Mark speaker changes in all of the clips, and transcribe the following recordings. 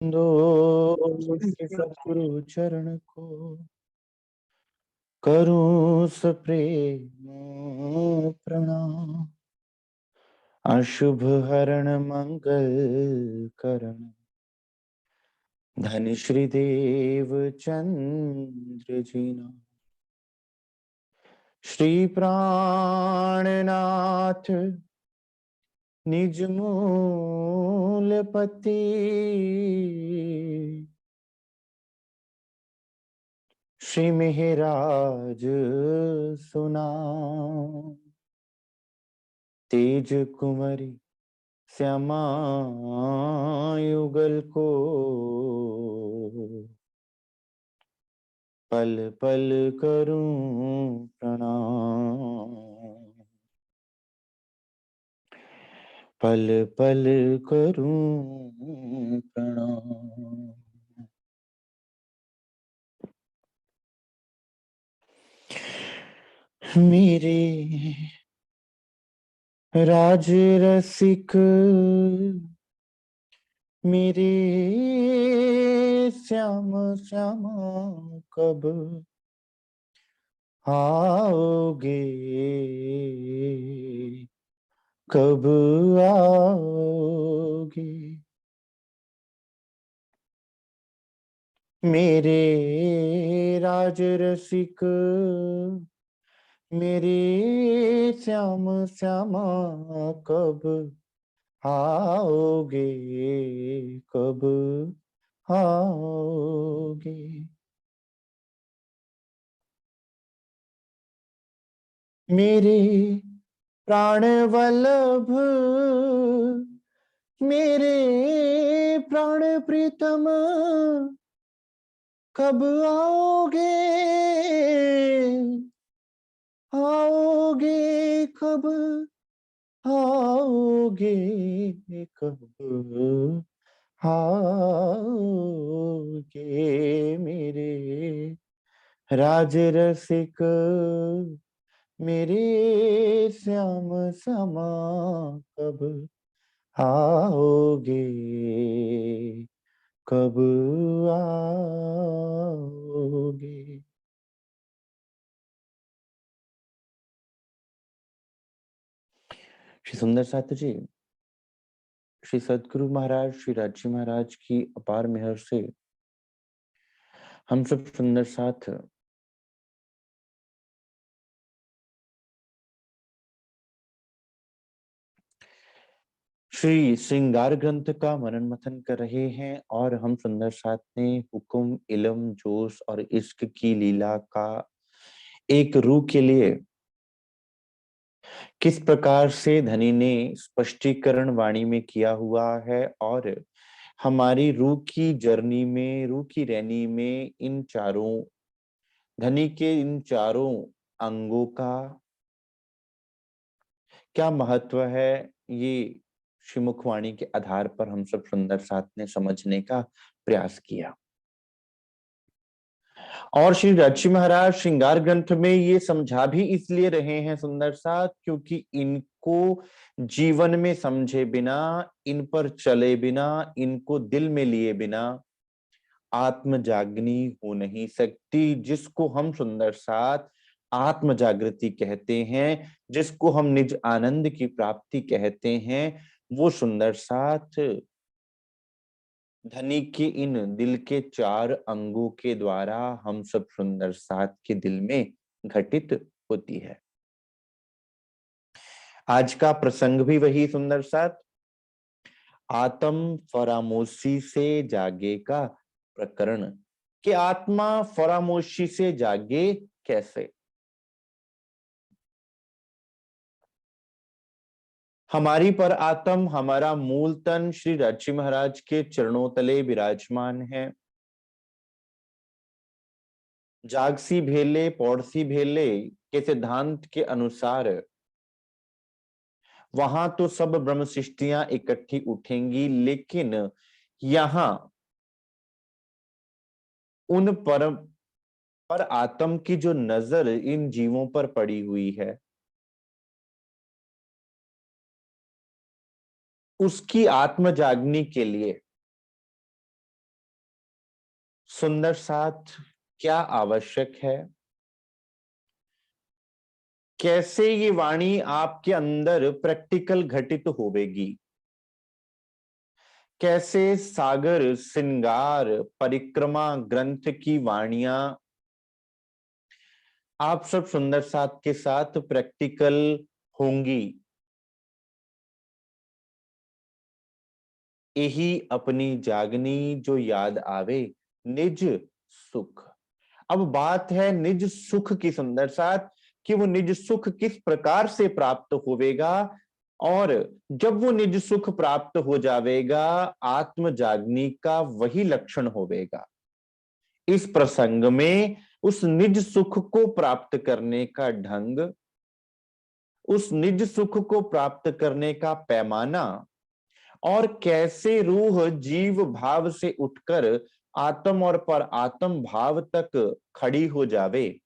Speaker 1: दो सतगुरु चरण को करूं सप्रेम प्रणाम। अशुभ हरण मंगल करण धन श्री देव चंद्र जीना। श्री प्राणनाथ निज मूल पति श्री मेहराज सुना। तेज कुमरी श्यामा युगल को पल पल करूं प्रणाम। पल पल करूं प्रणाम। मेरे राज रसिक मेरे श्याम श्यामा कब आओगे, कब आओगे। मेरे राज रसिक मेरे श्याम श्यामा कब आओगे, कब आओगे। मेरे प्राण वल्लभ मेरे प्राण प्रीतम कब आओगे, आओगे कब आओगे, कब आओगे। मेरे राज रसिक मेरे श्याम श्यामा कब आओगे, कब आओगे। श्री सुंदर साथ जी, श्री सदगुरु महाराज श्री राजी महाराज की अपार मेहर से हम सब सुंदर साथ श्री श्रृंगार ग्रंथ का मनन मथन कर रहे हैं और हम सुंदर साथ ने हुक्म इलम जोश और इश्क की लीला का एक रूह के लिए किस प्रकार से धनी ने स्पष्टीकरण वाणी में किया हुआ है और हमारी रूह की जर्नी में, रूह की रैनी में इन चारों धनी के इन चारों अंगों का क्या महत्व है, ये श्रीमुखवाणी के आधार पर हम सब सुंदर साथ ने समझने का प्रयास किया। और श्री राजी महाराज श्रृंगार ग्रंथ में ये समझा भी इसलिए रहे हैं सुंदर साथ, क्योंकि इनको जीवन में समझे बिना, इन पर चले बिना, इनको दिल में लिए बिना आत्म जागनी हो नहीं सकती, जिसको हम सुंदर साथ आत्म जागृति कहते हैं, जिसको हम निज आनंद की प्राप्ति कहते हैं। वो सुंदर साथ धनी के इन दिल के चार अंगों के द्वारा हम सब सुंदर साथ के दिल में घटित होती है। आज का प्रसंग भी वही सुंदर साथ आत्म फरामोशी से जागे का प्रकरण कि आत्मा फरामोशी से जागे कैसे। हमारी पर आत्म, हमारा मूल तन श्री राजी महाराज के चरणों तले विराजमान है। जागसी भेले पौड़सी भेले के सिद्धांत के अनुसार वहां तो सब ब्रह्म सृष्टियां इकट्ठी उठेंगी, लेकिन यहां उन पर आत्म की जो नजर इन जीवों पर पड़ी हुई है, उसकी आत्म जागने के लिए सुंदर साथ क्या आवश्यक है, कैसे ये वाणी आपके अंदर प्रैक्टिकल घटित होवेगी, कैसे सागर श्रृंगार परिक्रमा ग्रंथ की वाणियां आप सब सुंदर साथ के साथ प्रैक्टिकल होंगी। यही अपनी जागनी जो याद आवे निज सुख। अब बात है निज सुख की सुंदर साथ, कि वो निज सुख किस प्रकार से प्राप्त होवेगा, और जब वो निज सुख प्राप्त हो जावेगा आत्म जागनी का वही लक्षण होवेगा। इस प्रसंग में उस निज सुख को प्राप्त करने का ढंग, उस निज सुख को प्राप्त करने का पैमाना, और कैसे रूह जीव भाव से उठकर आत्म और पर आत्म भाव तक खड़ी हो जावे,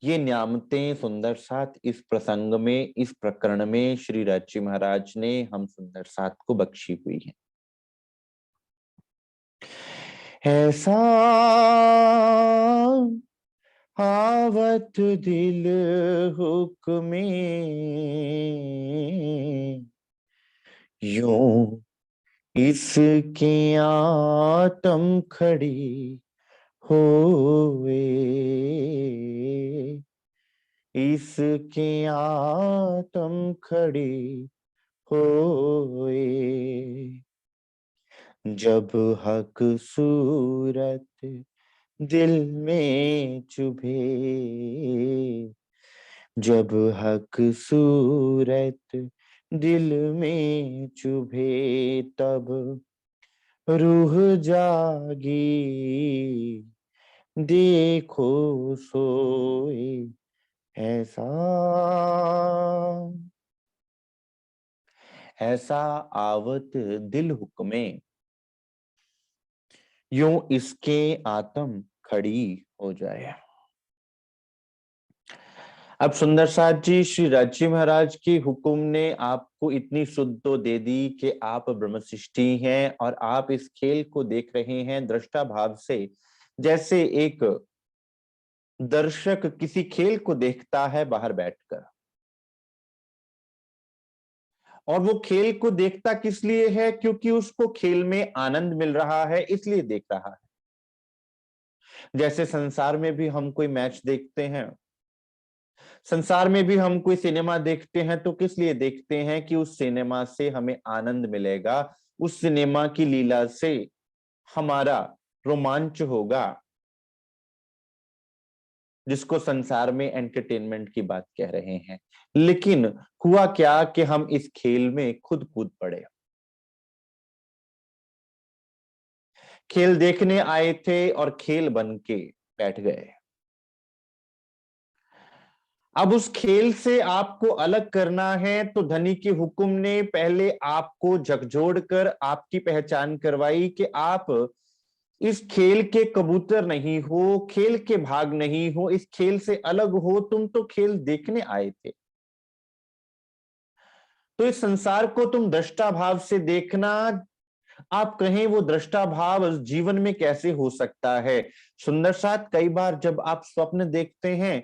Speaker 1: ये न्यामतें सुंदर साथ इस प्रसंग में, इस प्रकरण में श्री राची महाराज ने हम सुंदर साथ को बख्शी हुई है। ऐसा आवत दिल हुक्मे यूं इसकी आत्म खड़ी होवे, इसकी आत्म खड़ी होए, जब हक सूरत दिल में चुभे, जब हक सूरत दिल में चुभे, तब रूह जागी देखो सोए। ऐसा ऐसा आवत दिल हुक्मे यूं इसके आत्म खड़ी हो जाए। अब सुंदर साथ जी श्री राची महाराज की हुक्म ने आपको इतनी शुद्ध तो दे दी कि आप ब्रह्मशिष्टि हैं और आप इस खेल को देख रहे हैं दृष्टा भाव से, जैसे एक दर्शक किसी खेल को देखता है बाहर बैठकर। और वो खेल को देखता किस लिए है, क्योंकि उसको खेल में आनंद मिल रहा है इसलिए देख रहा है। जैसे संसार में भी हम कोई मैच देखते हैं, संसार में भी हम कोई सिनेमा देखते हैं तो किस लिए देखते हैं, कि उस सिनेमा से हमें आनंद मिलेगा, उस सिनेमा की लीला से हमारा रोमांच होगा, जिसको संसार में एंटरटेनमेंट की बात कह रहे हैं। लेकिन हुआ क्या कि हम इस खेल में खुद कूद पड़े। खेल देखने आए थे और खेल बन के बैठ गए। अब उस खेल से आपको अलग करना है तो धनी के हुक्म ने पहले आपको झकझोर कर आपकी पहचान करवाई कि आप इस खेल के कबूतर नहीं हो, खेल के भाग नहीं हो, इस खेल से अलग हो, तुम तो खेल देखने आए थे। तो इस संसार को तुम दृष्टा भाव से देखना। आप कहें वो दृष्टा भाव जीवन में कैसे हो सकता है। सुंदर साथ, कई बार जब आप स्वप्न देखते हैं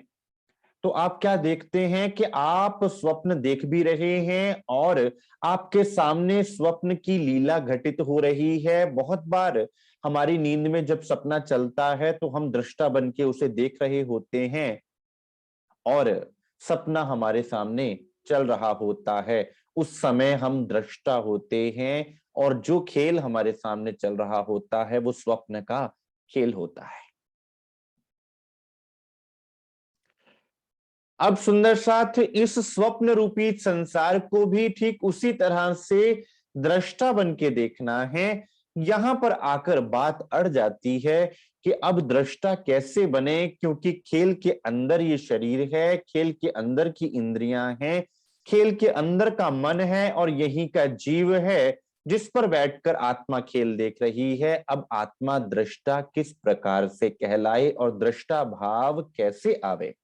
Speaker 1: तो आप क्या देखते हैं कि आप स्वप्न देख भी रहे हैं और आपके सामने स्वप्न की लीला घटित हो रही है। बहुत बार हमारी नींद में जब सपना चलता है तो हम दृष्टा बन के उसे देख रहे होते हैं और सपना हमारे सामने चल रहा होता है। उस समय हम दृष्टा होते हैं और जो खेल हमारे सामने चल रहा होता है वो स्वप्न का खेल होता है। अब सुंदर साथ, इस स्वप्न रूपी संसार को भी ठीक उसी तरह से दृष्टा बन के देखना है। यहां पर आकर बात अड़ जाती है कि अब दृष्टा कैसे बने, क्योंकि खेल के अंदर ये शरीर है, खेल के अंदर की इंद्रियां हैं, खेल के अंदर का मन है और यही का जीव है जिस पर बैठकर आत्मा खेल देख रही है। अब आत्मा दृष्टा किस प्रकार से कहलाए और दृष्टा भाव कैसे आवे,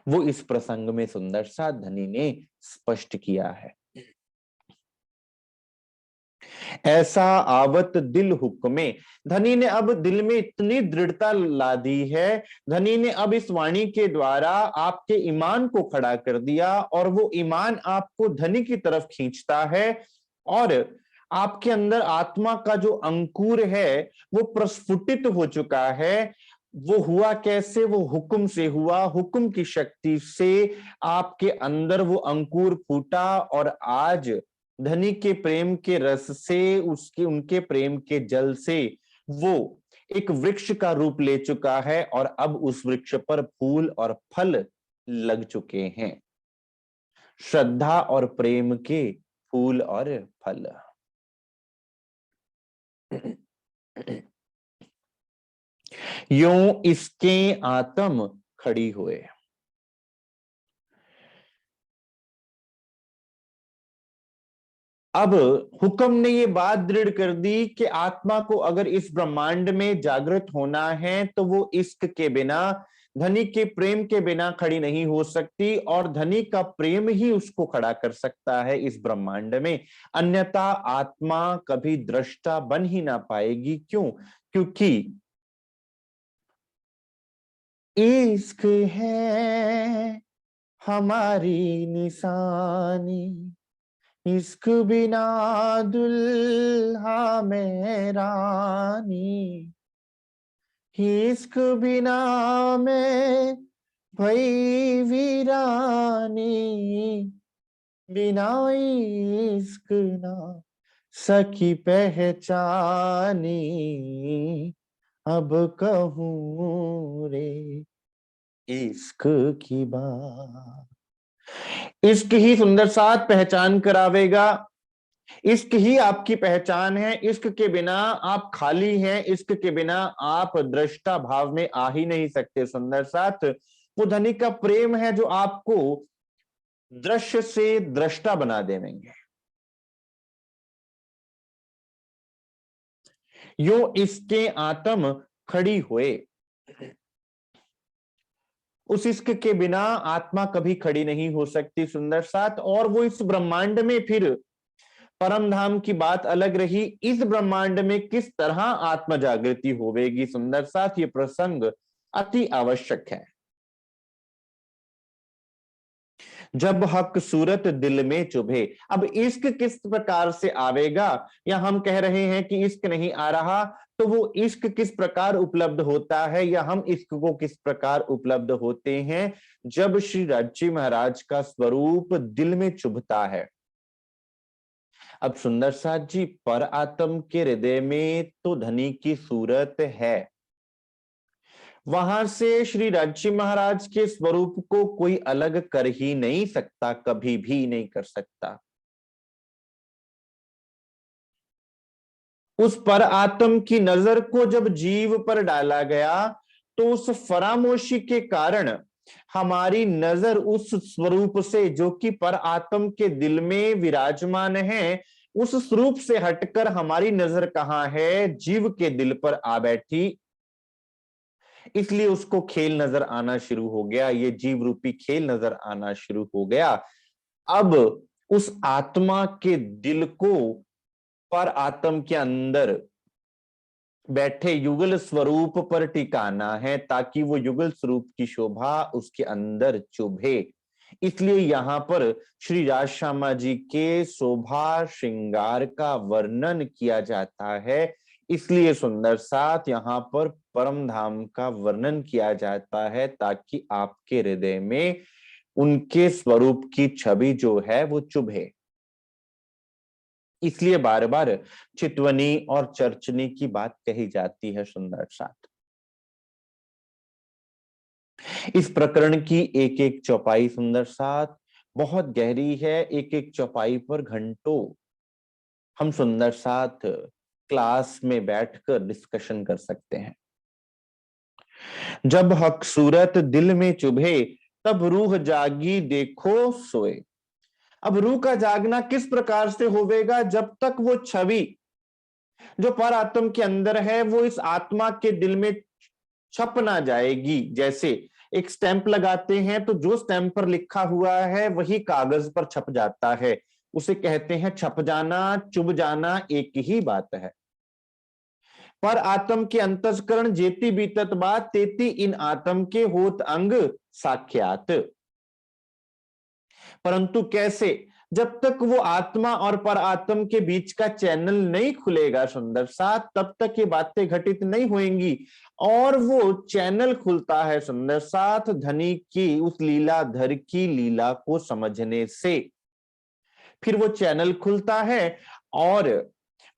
Speaker 1: वो इस प्रसंग में सुंदर सा धनी ने स्पष्ट किया है। ऐसा आवत दिल हुक्मे। धनी ने अब दिल में इतनी दृढ़ता ला दी है, धनी ने अब इस वाणी के द्वारा आपके ईमान को खड़ा कर दिया, और वो ईमान आपको धनी की तरफ खींचता है, और आपके अंदर आत्मा का जो अंकुर है वो प्रस्फुटित हो चुका है। वो हुआ कैसे? वो हुक्म से हुआ, हुक्म की शक्ति से आपके अंदर वो अंकुर फूटा, और आज धनी के प्रेम के रस से, उसके उनके प्रेम के जल से वो एक वृक्ष का रूप ले चुका है, और अब उस वृक्ष पर फूल और फल लग चुके हैं। श्रद्धा और प्रेम के फूल और फल। यूं इसके आत्म खड़ी हुए। अब हुक्म ने ये बात दृढ़ कर दी कि आत्मा को अगर इस ब्रह्मांड में जागृत होना है तो वो इश्क के बिना, धनी के प्रेम के बिना खड़ी नहीं हो सकती, और धनी का प्रेम ही उसको खड़ा कर सकता है इस ब्रह्मांड में। अन्यथा आत्मा कभी दृष्टा बन ही ना पाएगी। क्यों? क्योंकि इश्क है हमारी निशानी, इश्क बिना दुल्हा में रानी, इश्क बिना में भई वीरानी, बिना इश्क ना सकी पहचानी, अब कहूं रे इश्क की बात। इश्क ही सुंदर साथ पहचान करावेगा, इश्क ही आपकी पहचान है। इश्क के बिना आप खाली हैं, इश्क के बिना आप दृष्टा भाव में आ ही नहीं सकते। सुंदर साथ वो धनी का प्रेम है जो आपको दृश्य से दृष्टा बना देंगे। यो इसके आत्म खड़ी हुए। उस इश्क के बिना आत्मा कभी खड़ी नहीं हो सकती। सुंदर साथ और वो इस ब्रह्मांड में, फिर परम धाम की बात अलग रही, इस ब्रह्मांड में किस तरह आत्म जागृति होवेगी? सुंदर साथ ये प्रसंग अति आवश्यक है। जब हक सूरत दिल में चुभे। अब इश्क किस प्रकार से आवेगा, या हम कह रहे हैं कि इश्क नहीं आ रहा, तो वो इश्क किस प्रकार उपलब्ध होता है, या हम इश्क को किस प्रकार उपलब्ध होते हैं? जब श्री राजी महाराज का स्वरूप दिल में चुभता है। अब सुंदर साथ जी, पर आत्म के हृदय में तो धनी की सूरत है, वहां से श्री राजी महाराज के स्वरूप को कोई अलग कर ही नहीं सकता, कभी भी नहीं कर सकता। उस पर आत्म की नजर को जब जीव पर डाला गया, तो उस फरामोशी के कारण हमारी नजर उस स्वरूप से, जो कि पर आत्म के दिल में विराजमान है, उस स्वरूप से हटकर हमारी नजर कहां है? जीव के दिल पर आ बैठी। इसलिए उसको खेल नजर आना शुरू हो गया, ये जीव रूपी खेल नजर आना शुरू हो गया। अब उस आत्मा के दिल को पर आत्म के अंदर बैठे युगल स्वरूप पर टिकाना है, ताकि वो युगल स्वरूप की शोभा उसके अंदर चुभे। इसलिए यहाँ पर श्री राजश्यामा जी के शोभा श्रृंगार का वर्णन किया जाता है। इसलिए सुंदर साथ यहाँ पर परम धाम का वर्णन किया जाता है, ताकि आपके हृदय में उनके स्वरूप की छवि जो है वो चुभे। इसलिए बार बार चितवनी और चर्चनी की बात कही जाती है। सुंदर साथ इस प्रकरण की एक एक चौपाई सुंदर साथ बहुत गहरी है। एक एक चौपाई पर घंटों हम सुंदर साथ क्लास में बैठकर डिस्कशन कर सकते हैं। जब हक सूरत दिल में चुभे, तब रूह जागी देखो सोए। अब रूह का जागना किस प्रकार से होवेगा? जब तक वो छवि जो पर आत्म के अंदर है वो इस आत्मा के दिल में छप ना जाएगी। जैसे एक स्टैंप लगाते हैं तो जो स्टैंप पर लिखा हुआ है वही कागज पर छप जाता है। उसे कहते हैं छप जाना, चुभ जाना, एक ही बात है। पर आत्म के अंतस्करण जेती बीतत बात, तेती इन आत्म के होत अंग साख्यात। परंतु कैसे? जब तक वो आत्मा और पर आत्म के बीच का चैनल नहीं खुलेगा सुंदर साथ, तब तक ये बातें घटित नहीं होंगी। और वो चैनल खुलता है सुंदर साथ धनी की उस लीलाधर की लीला को समझने से। फिर वो चैनल खुलता है और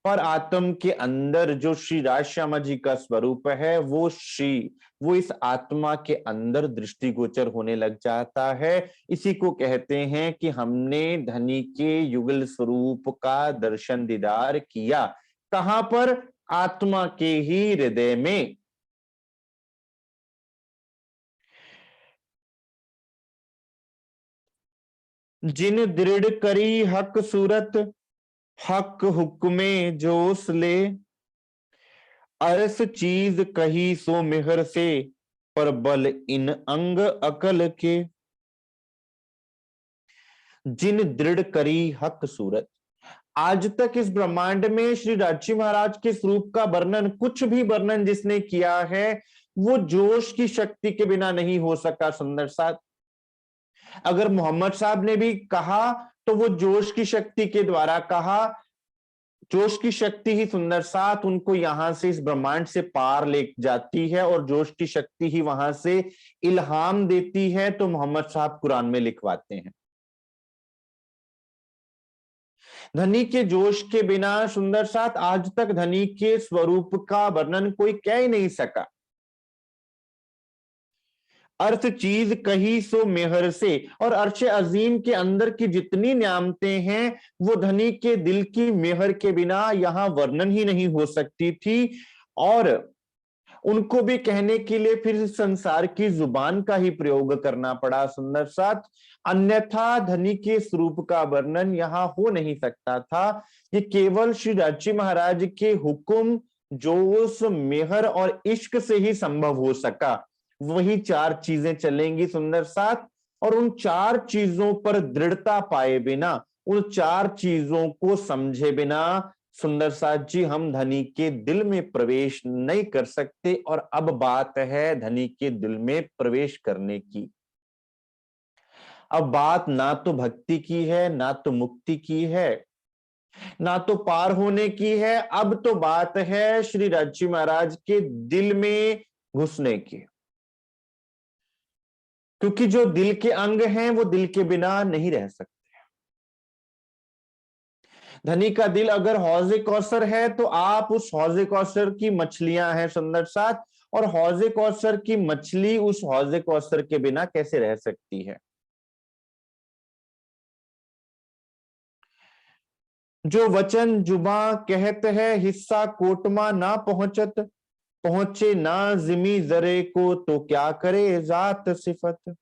Speaker 1: पर आत्म के अंदर जो श्री राजश्यामा जी का स्वरूप है, वो इस आत्मा के अंदर दृष्टिगोचर होने लग जाता है। इसी को कहते हैं कि हमने धनी के युगल स्वरूप का दर्शन दीदार किया। कहां पर? आत्मा के ही हृदय में। जिन दृढ़ करी हक सूरत, हक हुक्मे जोश ले, अरस चीज कही सो मिहर से, पर बल इन अंग अकल के। जिन दृढ़ करी हक सूरत, आज तक इस ब्रह्मांड में श्री राजसी महाराज के स्वरूप का वर्णन, कुछ भी वर्णन जिसने किया है, वो जोश की शक्ति के बिना नहीं हो सका सुंदर साथ। अगर मोहम्मद साहब ने भी कहा तो वो जोश की शक्ति के द्वारा कहा। जोश की शक्ति ही सुंदर साथ उनको यहां से इस ब्रह्मांड से पार ले जाती है, और जोश की शक्ति ही वहां से इल्हाम देती है, तो मोहम्मद साहब कुरान में लिखवाते हैं। धनी के जोश के बिना सुंदर साथ आज तक धनी के स्वरूप का वर्णन कोई कह ही नहीं सका। अर्थ चीज कही सो मेहर से, और अर्श अजीम के अंदर की जितनी न्यामतें हैं, वो धनी के दिल की मेहर के बिना यहां वर्णन ही नहीं हो सकती थी। और उनको भी कहने के लिए फिर संसार की जुबान का ही प्रयोग करना पड़ा सुंदर साथ, अन्यथा धनी के स्वरूप का वर्णन यहां हो नहीं सकता था। ये केवल श्री राजसी महाराज के हुक्म, जोश, मेहर और इश्क से ही संभव हो सका। वही चार चीजें चलेंगी सुंदर साथ, और उन चार चीजों पर दृढ़ता पाए बिना, उन चार चीजों को समझे बिना सुंदर साथ जी हम धनी के दिल में प्रवेश नहीं कर सकते। और अब बात है धनी के दिल में प्रवेश करने की। अब बात ना तो भक्ति की है, ना तो मुक्ति की है, ना तो पार होने की है। अब तो बात है श्री राजसी महाराज के दिल में घुसने की। क्योंकि जो दिल के अंग हैं वो दिल के बिना नहीं रह सकते। धनी का दिल अगर हौजे कौसर है तो आप उस हौजे कौसर की मछलियां हैं सुंदर साथ, और हौजे कौसर की मछली उस हौजे कौसर के बिना कैसे रह सकती है। जो वचन जुबा कहत है, हिस्सा कोटमा ना पहुंचत, पहुंचे ना जिमी जरे को, तो क्या करे जात सिफत।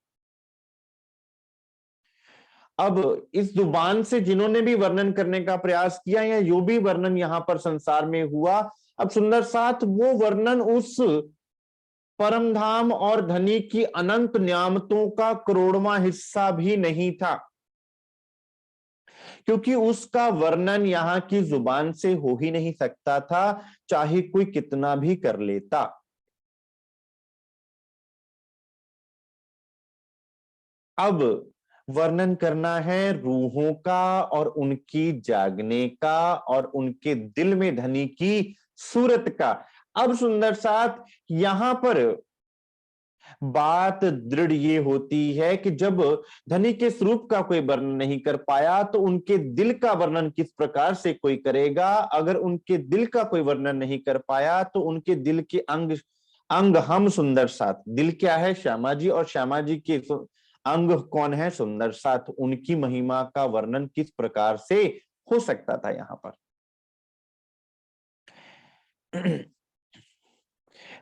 Speaker 1: अब इस जुबान से जिन्होंने भी वर्णन करने का प्रयास किया, या जो भी वर्णन यहां पर संसार में हुआ, अब सुंदर साथ वो वर्णन उस परम धाम और धनी की अनंत न्यामतों का करोड़वां हिस्सा भी नहीं था। क्योंकि उसका वर्णन यहां की जुबान से हो ही नहीं सकता था, चाहे कोई कितना भी कर लेता। अब वर्णन करना है रूहों का, और उनकी जागने का, और उनके दिल में धनी की सूरत का। अब सुंदर साथ यहां पर बात दृढ़ ये होती है कि जब धनी के स्वरूप का कोई वर्णन नहीं कर पाया, तो उनके दिल का वर्णन किस प्रकार से कोई करेगा। अगर उनके दिल का कोई वर्णन नहीं कर पाया, तो उनके दिल के अंग अंग हम सुंदर साथ। दिल क्या है? श्यामा जी, और श्यामा जी के अंग कौन है? सुंदर साथ। उनकी महिमा का वर्णन किस प्रकार से हो सकता था यहां पर।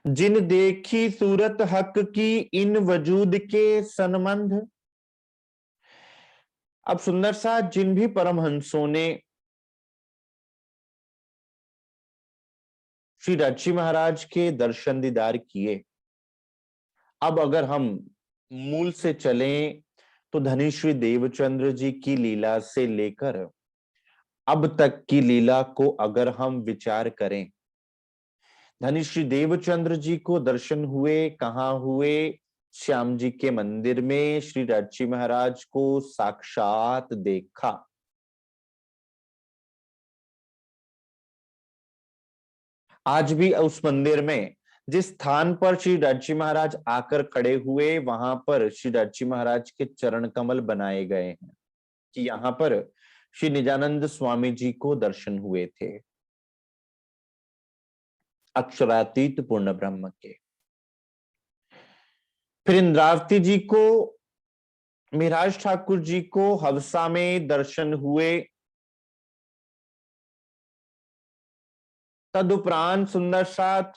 Speaker 1: जिन देखी सूरत हक की, इन वजूद के सनमंद। अब सुंदर साथ जिन भी परमहंसों ने श्री राजसी महाराज के दर्शन दीदार किए, अब अगर हम मूल से चलें तो धनी श्री देवचंद्र जी की लीला से लेकर अब तक की लीला को अगर हम विचार करें, धनी श्री देवचंद्र जी को दर्शन हुए, कहाँ हुए? श्याम जी के मंदिर में श्री राजी महाराज को साक्षात देखा। आज भी उस मंदिर में जिस स्थान पर श्री राजी महाराज आकर खड़े हुए, वहां पर श्री राजी महाराज के चरण कमल बनाए गए हैं कि यहाँ पर श्री निजानंद स्वामी जी को दर्शन हुए थे, अक्षरातीत पूर्ण ब्रह्म के। फिर इंद्रावती जी को, मिराज ठाकुर जी को हवसा में दर्शन हुए। तदुपरांत सुंदर साथ,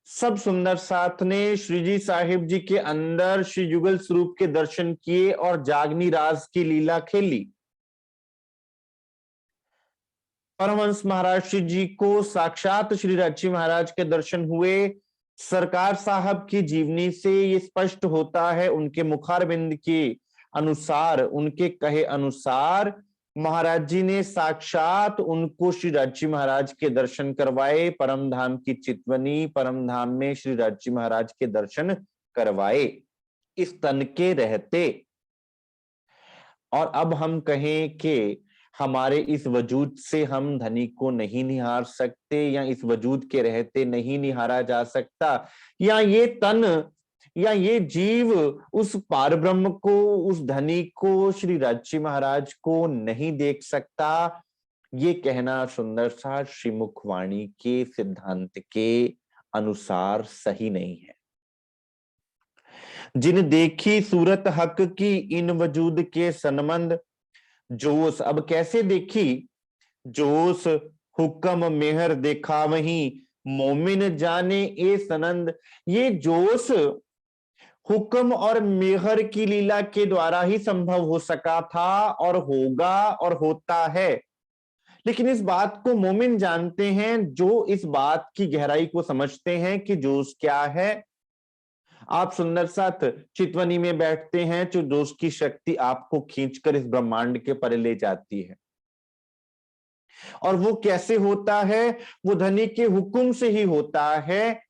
Speaker 1: सब सुंदर साथ ने श्री जी साहिब जी के अंदर श्री युगल स्वरूप के दर्शन किए और जागनी रास की लीला खेली। परमहंस महाराज श्री जी को साक्षात श्री राजी महाराज के दर्शन हुए। सरकार साहब की जीवनी से ये स्पष्ट होता है, उनके मुखारबिंद के अनुसार, उनके कहे अनुसार महाराज जी ने साक्षात उनको श्री राजी महाराज के दर्शन करवाए। परम धाम की चितवनी, परम धाम में श्री राजी महाराज के दर्शन करवाए इस तन के रहते। और अब हम कहें कि हमारे इस वजूद से हम धनी को नहीं निहार सकते, या इस वजूद के रहते नहीं निहारा जा सकता, या ये तन या ये जीव उस पार ब्रह्म को, उस धनी को, श्री राजी महाराज को नहीं देख सकता, ये कहना सुंदर सा श्रीमुखवाणी के सिद्धांत के अनुसार सही नहीं है। जिन देखी सूरत हक की इन वजूद के सनमंद जोश। अब कैसे देखी? जोश हुक्म मेहर देखा वहीं मोमिन जाने ए सनंद। ये जोश हुक्म और मेहर की लीला के द्वारा ही संभव हो सका था, और होगा और होता है। लेकिन इस बात को मोमिन जानते हैं जो इस बात की गहराई को समझते हैं कि जोश क्या है। आप सुंदर साथ चितवनी में बैठते हैं, जो जोश की शक्ति आपको खींचकर इस ब्रह्मांड के परे ले जाती है। और वो कैसे होता है? वो धनी के हुक्म से ही होता है।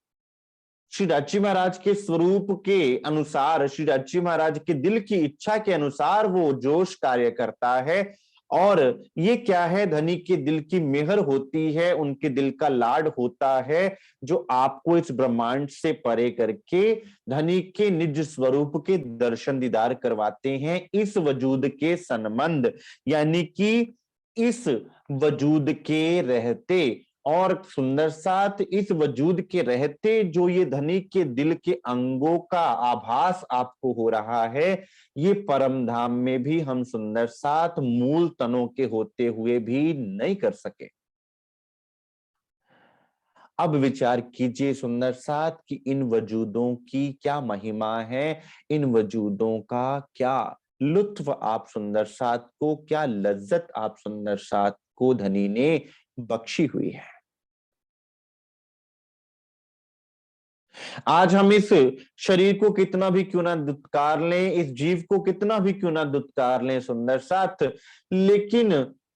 Speaker 1: श्री राजी महाराज के स्वरूप के अनुसार, श्री राजी महाराज के दिल की इच्छा के अनुसार वो जोश कार्य करता है। और ये क्या है? धनी के दिल की मेहर होती है, उनके दिल का लाड होता है, जो आपको इस ब्रह्मांड से परे करके धनी के निज स्वरूप के दर्शन दीदार करवाते हैं, इस वजूद के सनमंद, यानी कि इस वजूद के रहते। और सुंदर साथ इस वजूद के रहते जो ये धनी के दिल के अंगों का आभास आपको हो रहा है, ये परम धाम में भी हम सुंदर साथ मूल तनों के होते हुए भी नहीं कर सके। अब विचार कीजिए सुंदर साथ कि इन वजूदों की क्या महिमा है, इन वजूदों का क्या लुत्फ आप सुंदर साथ को, क्या लज्जत आप सुंदर साथ को धनी ने बख्शी हुई है। आज हम इस शरीर को कितना भी क्यों ना दुत्कार लें, इस जीव को कितना भी क्यों ना दुत्कार लें सुंदर साथ, लेकिन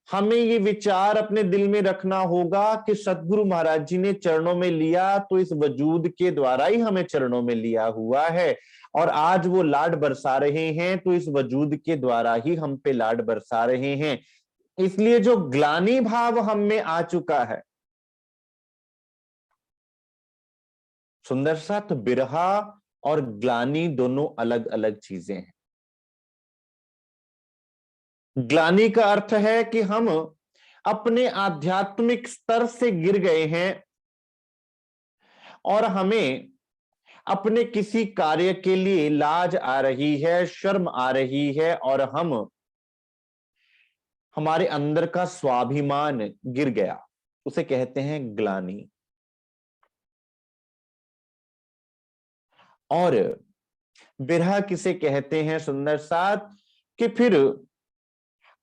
Speaker 1: हमें ये विचार अपने दिल में रखना होगा कि सतगुरु महाराज जी ने चरणों में लिया तो इस वजूद के द्वारा ही हमें चरणों में लिया हुआ है। और आज वो लाड बरसा रहे हैं तो इस वजूद के द्वारा ही हम पे लाड बरसा रहे हैं। इसलिए जो ग्लानि भाव हम में आ चुका है सुंदर साथ, बिरहा और ग्लानि दोनों अलग अलग चीजें हैं। ग्लानि का अर्थ है कि हम अपने आध्यात्मिक स्तर से गिर गए हैं और हमें अपने किसी कार्य के लिए लाज आ रही है, शर्म आ रही है, और हमारे अंदर का स्वाभिमान गिर गया, उसे कहते हैं ग्लानि। और बिरहा किसे कहते हैं सुंदर साथ, कि फिर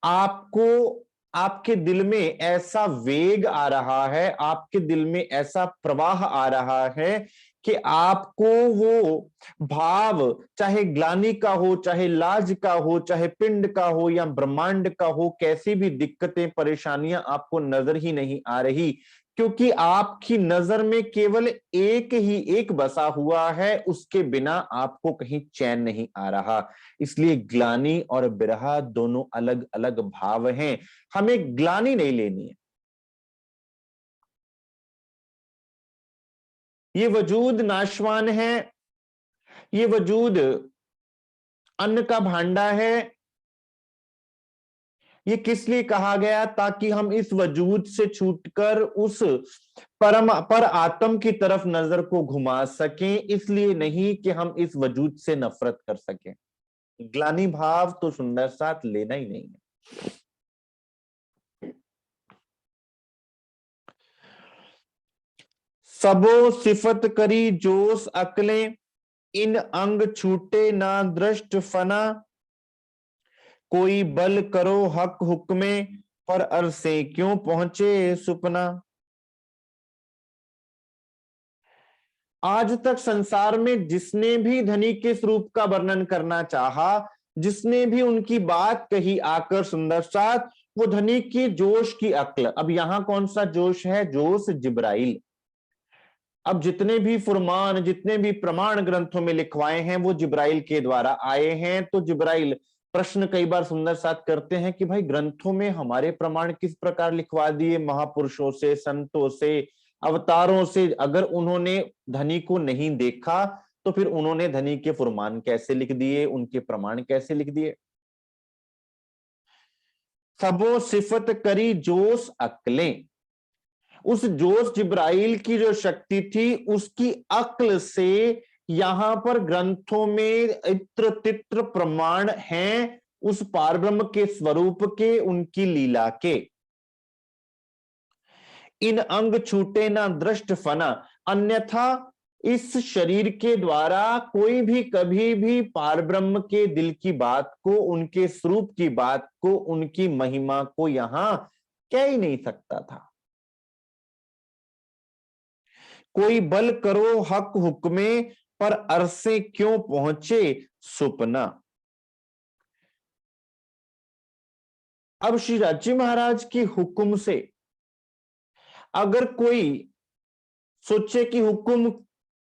Speaker 1: आपको, आपके दिल में ऐसा वेग आ रहा है, आपके दिल में ऐसा प्रवाह आ रहा है कि आपको वो भाव, चाहे ग्लानि का हो, चाहे लाज का हो, चाहे पिंड का हो या ब्रह्मांड का हो, कैसी भी दिक्कतें परेशानियां आपको नजर ही नहीं आ रही, क्योंकि आपकी नजर में केवल एक ही एक बसा हुआ है, उसके बिना आपको कहीं चैन नहीं आ रहा। इसलिए ग्लानि और बिरहा दोनों अलग अलग भाव हैं। हमें ग्लानि नहीं लेनी है। ये वजूद नाशवान है, ये वजूद अन्न का भांडा है। ये किस लिए कहा गया? ताकि हम इस वजूद से छूटकर उस परम पर आत्म की तरफ नजर को घुमा सकें, इसलिए नहीं कि हम इस वजूद से नफरत कर सकें। ग्लानि भाव तो सुंदर साथ लेना ही नहीं है। सबो सिफत करी जोश अकलें, इन अंग छूटे ना दृष्ट फना, कोई बल करो हक हुक्मे, पर अरसे क्यों पहुंचे सुपना। आज तक संसार में जिसने भी धनी के स्वरूप का वर्णन करना चाहा, जिसने भी उनकी बात कही आकर सुंदर साथ, वो धनी की जोश की अक्ल। अब यहां कौन सा जोश है? जोश जिब्राइल। अब जितने भी फुरमान, जितने भी प्रमाण ग्रंथों में लिखवाए हैं, वो जिब्राइल के द्वारा आए हैं। तो जिब्राइल प्रश्न कई बार सुंदर साथ करते हैं कि भाई ग्रंथों में हमारे प्रमाण किस प्रकार लिखवा दिए, महापुरुषों से, संतों से, अवतारों से। अगर उन्होंने धनी को नहीं देखा तो फिर उन्होंने धनी के फुरमान कैसे लिख दिए, उनके प्रमाण कैसे लिख दिए? सबो सिफत करी जोश अकलें। उस जोश जिब्राइल की जो शक्ति थी, उसकी अक्ल से यहां पर ग्रंथों में इत्र तित्र प्रमाण हैं उस पारब्रह्म के स्वरूप के, उनकी लीला के। इन अंग छूटे ना दृष्ट फना, अन्यथा इस शरीर के द्वारा कोई भी कभी भी पारब्रह्म के दिल की बात को, उनके स्वरूप की बात को, उनकी महिमा को यहां कह ही नहीं सकता था। कोई बल करो हक हुक्मे, पर अरसे क्यों पहुंचे सुपना। अब श्री राजी महाराज के हुक्म से अगर कोई सोचे कि हुक्म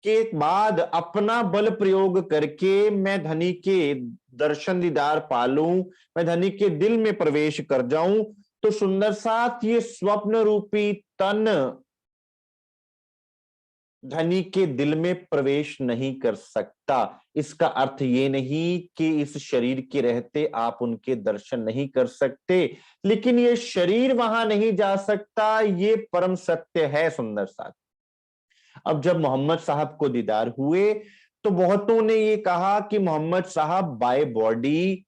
Speaker 1: के बाद अपना बल प्रयोग करके मैं धनी के दर्शन दीदार पालूं, मैं धनी के दिल में प्रवेश कर जाऊं, तो सुंदर साथ ये स्वप्न रूपी तन धनी के दिल में प्रवेश नहीं कर सकता। इसका अर्थ ये नहीं कि इस शरीर के रहते आप उनके दर्शन नहीं कर सकते, लेकिन ये शरीर वहां नहीं जा सकता, ये परम सत्य है सुंदर साथ। अब जब मोहम्मद साहब को दीदार हुए तो बहुतों ने ये कहा कि मोहम्मद साहब बाय बॉडी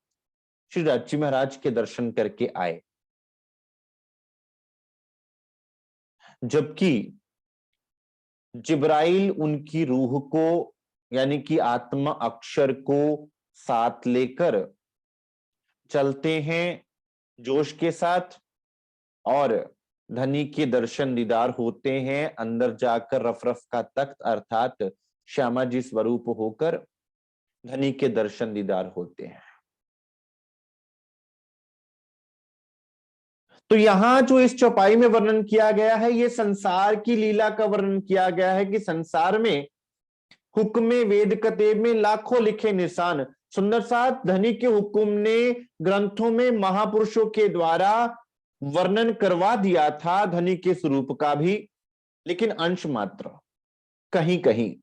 Speaker 1: श्री राजी महाराज के दर्शन करके आए, जबकि जिब्राइल उनकी रूह को, यानी कि आत्मा अक्षर को साथ लेकर चलते हैं जोश के साथ, और धनी के दर्शन दीदार होते हैं अंदर जाकर रफ रफ का तख्त अर्थात श्यामा जी स्वरूप होकर धनी के दर्शन दीदार होते हैं। तो यहां जो इस चौपाई में वर्णन किया गया है, ये संसार की लीला का वर्णन किया गया है कि संसार में हुक्मे वेद कतेब में लाखों लिखे निशान। सुंदर साथ धनी के हुक्म ने ग्रंथों में महापुरुषों के द्वारा वर्णन करवा दिया था धनी के स्वरूप का भी, लेकिन अंश मात्र, कहीं कहीं।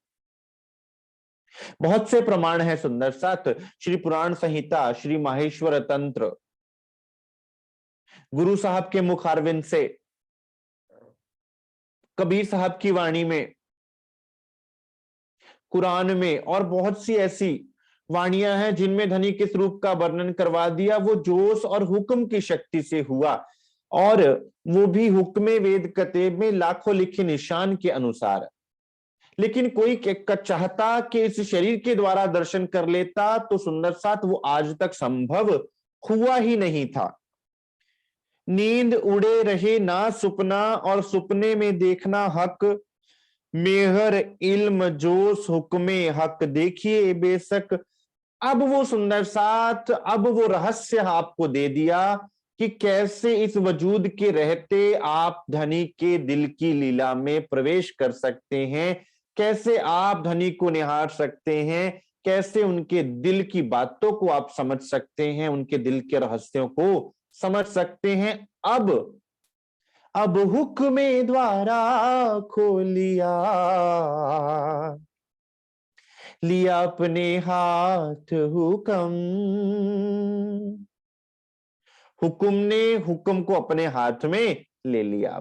Speaker 1: बहुत से प्रमाण है सुंदर साथ, श्री पुराण संहिता, श्री माहेश्वर तंत्र, गुरु साहब के मुखारविंद से, कबीर साहब की वाणी में, कुरान में, और बहुत सी ऐसी वाणियां हैं जिनमें धनी के स्वरूप का वर्णन करवा दिया। वो जोश और हुक्म की शक्ति से हुआ, और वो भी हुक्मे वेद कतेब में लाखों लिखे निशान के अनुसार। लेकिन कोई चाहता कि इस शरीर के द्वारा दर्शन कर लेता तो सुंदर साथ वो आज तक संभव हुआ ही नहीं था। नींद उड़े रहे ना सुपना, और सुपने में देखना हक, मेहर इल्म जोश हुक्मे हक देखिए बेशक। अब वो सुंदर साथ, अब वो रहस्य आपको दे दिया कि कैसे इस वजूद के रहते आप धनी के दिल की लीला में प्रवेश कर सकते हैं, कैसे आप धनी को निहार सकते हैं, कैसे उनके दिल की बातों को आप समझ सकते हैं, उनके दिल के रहस्यों को समझ सकते हैं। अब हुक्मे द्वारा खोलिया, लिया अपने हाथ हुक्म। हुक्म ने हुक्म को अपने हाथ में ले लिया।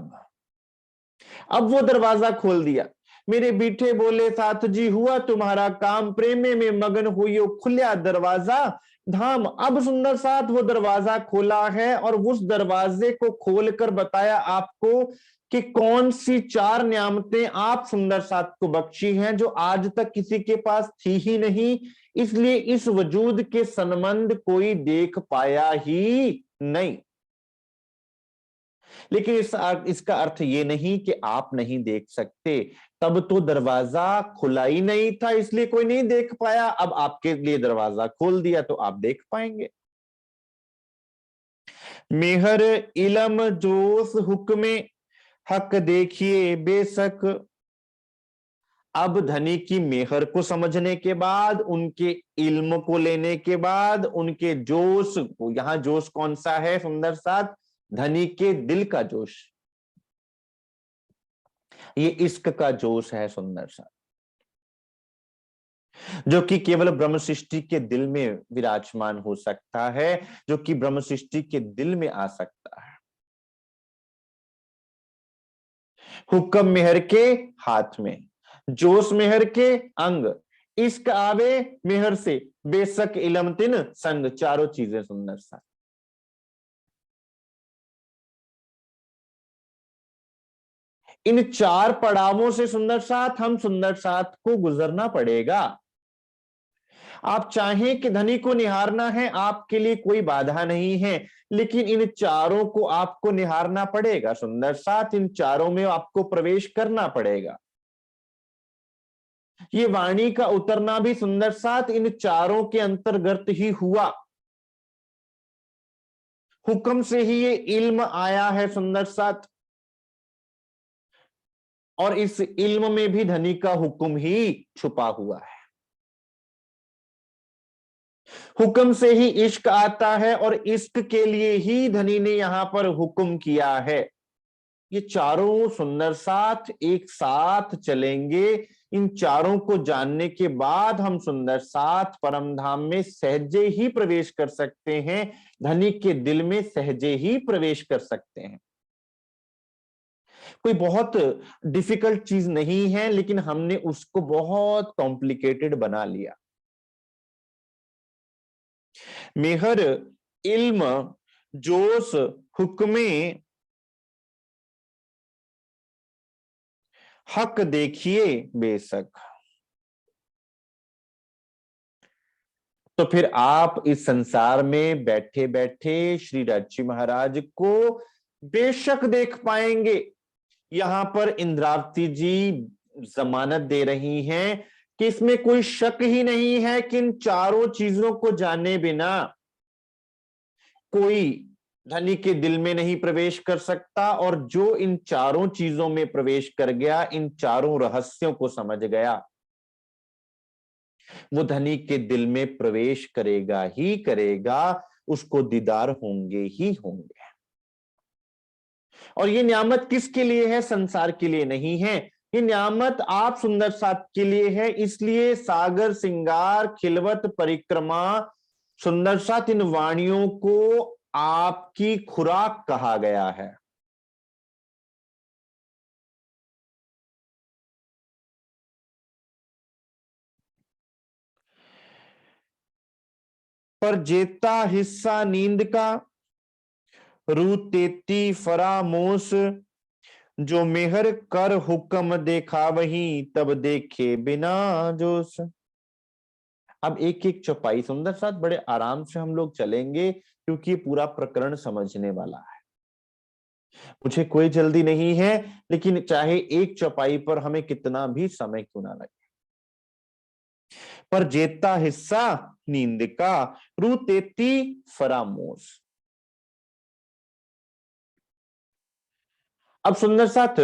Speaker 1: अब वो दरवाजा खोल दिया। मेरे बीठे बोले साथ जी, हुआ तुम्हारा काम, प्रेमे में मगन हुई खुलिया दरवाजा धाम। अब सुंदर साथ वो दरवाजा खोला है और उस दरवाजे को खोलकर बताया आपको कि कौन सी चार नियामतें आप सुंदर साथ को बख्शी हैं जो आज तक किसी के पास थी ही नहीं। इसलिए इस वजूद के संबंध कोई देख पाया ही नहीं। लेकिन इसका अर्थ ये नहीं कि आप नहीं देख सकते। तब तो दरवाजा खुला ही नहीं था, इसलिए कोई नहीं देख पाया। अब आपके लिए दरवाजा खोल दिया तो आप देख पाएंगे। मेहर इलम जोश हुक्मे हक देखिए बेशक। अब धनी की मेहर को समझने के बाद, उनके इल्म को लेने के बाद, उनके जोश को, यहां जोश कौन सा है सुंदर साथ? धनी के दिल का जोश, ये इश्क का जोश है सुंदर सा, जो कि केवल ब्रह्म सृष्टि के दिल में विराजमान हो सकता है, जो कि ब्रह्म सृष्टि के दिल में आ सकता है। हुक्म मेहर के हाथ में, जोश मेहर के अंग, इश्क आवे मेहर से, बेशक इलम तिन संग, चारों चीजें सुंदर सा। इन चार पड़ावों से सुंदर साथ हम सुंदर साथ को गुजरना पड़ेगा। आप चाहें कि धनी को निहारना है, आपके लिए कोई बाधा नहीं है, लेकिन इन चारों को आपको निहारना पड़ेगा सुंदर साथ, इन चारों में आपको प्रवेश करना पड़ेगा। ये वाणी का उतरना भी सुंदर साथ इन चारों के अंतर्गत ही हुआ। हुक्म से ही ये इल्म आया है सुंदर साथ, और इस इल्म में भी धनी का हुक्म ही छुपा हुआ है। हुक्म से ही इश्क आता है और इश्क के लिए ही धनी ने यहां पर हुक्म किया है। ये चारों सुंदर साथ एक साथ चलेंगे। इन चारों को जानने के बाद हम सुंदर साथ परम धाम में सहजे ही प्रवेश कर सकते हैं, धनी के दिल में सहजे ही प्रवेश कर सकते हैं। कोई बहुत डिफिकल्ट चीज नहीं है, लेकिन हमने उसको बहुत कॉम्प्लिकेटेड बना लिया। मेहर इल्म जोश हुक्मे हक देखिए बेशक। तो फिर आप इस संसार में बैठे बैठे श्री राजी महाराज को बेशक देख पाएंगे। यहां पर इंद्रावती जी जमानत दे रही हैं कि इसमें कोई शक ही नहीं है कि इन चारों चीजों को जाने बिना कोई धनी के दिल में नहीं प्रवेश कर सकता, और जो इन चारों चीजों में प्रवेश कर गया, इन चारों रहस्यों को समझ गया, वो धनी के दिल में प्रवेश करेगा ही करेगा, उसको दीदार होंगे ही होंगे। और ये नियामत किसके लिए है? संसार के लिए नहीं है, ये नियामत आप सुंदर साथ के लिए है। इसलिए सागर सिंगार खिलवत परिक्रमा सुंदर साथ इन वाणियों को आपकी खुराक कहा गया है। पर जेता हिस्सा नींद का, रू तेती फरामोश, जो मेहर कर हुक्म देखा वही तब देखे बिना जोश। अब एक एक चौपाई सुंदर साथ बड़े आराम से हम लोग चलेंगे, क्योंकि पूरा प्रकरण समझने वाला है। मुझे कोई जल्दी नहीं है, लेकिन चाहे एक चौपाई पर हमें कितना भी समय क्यों ना लगे। पर जेता हिस्सा नींद का, रू तेती फरामोश। अब सुंदर साथ,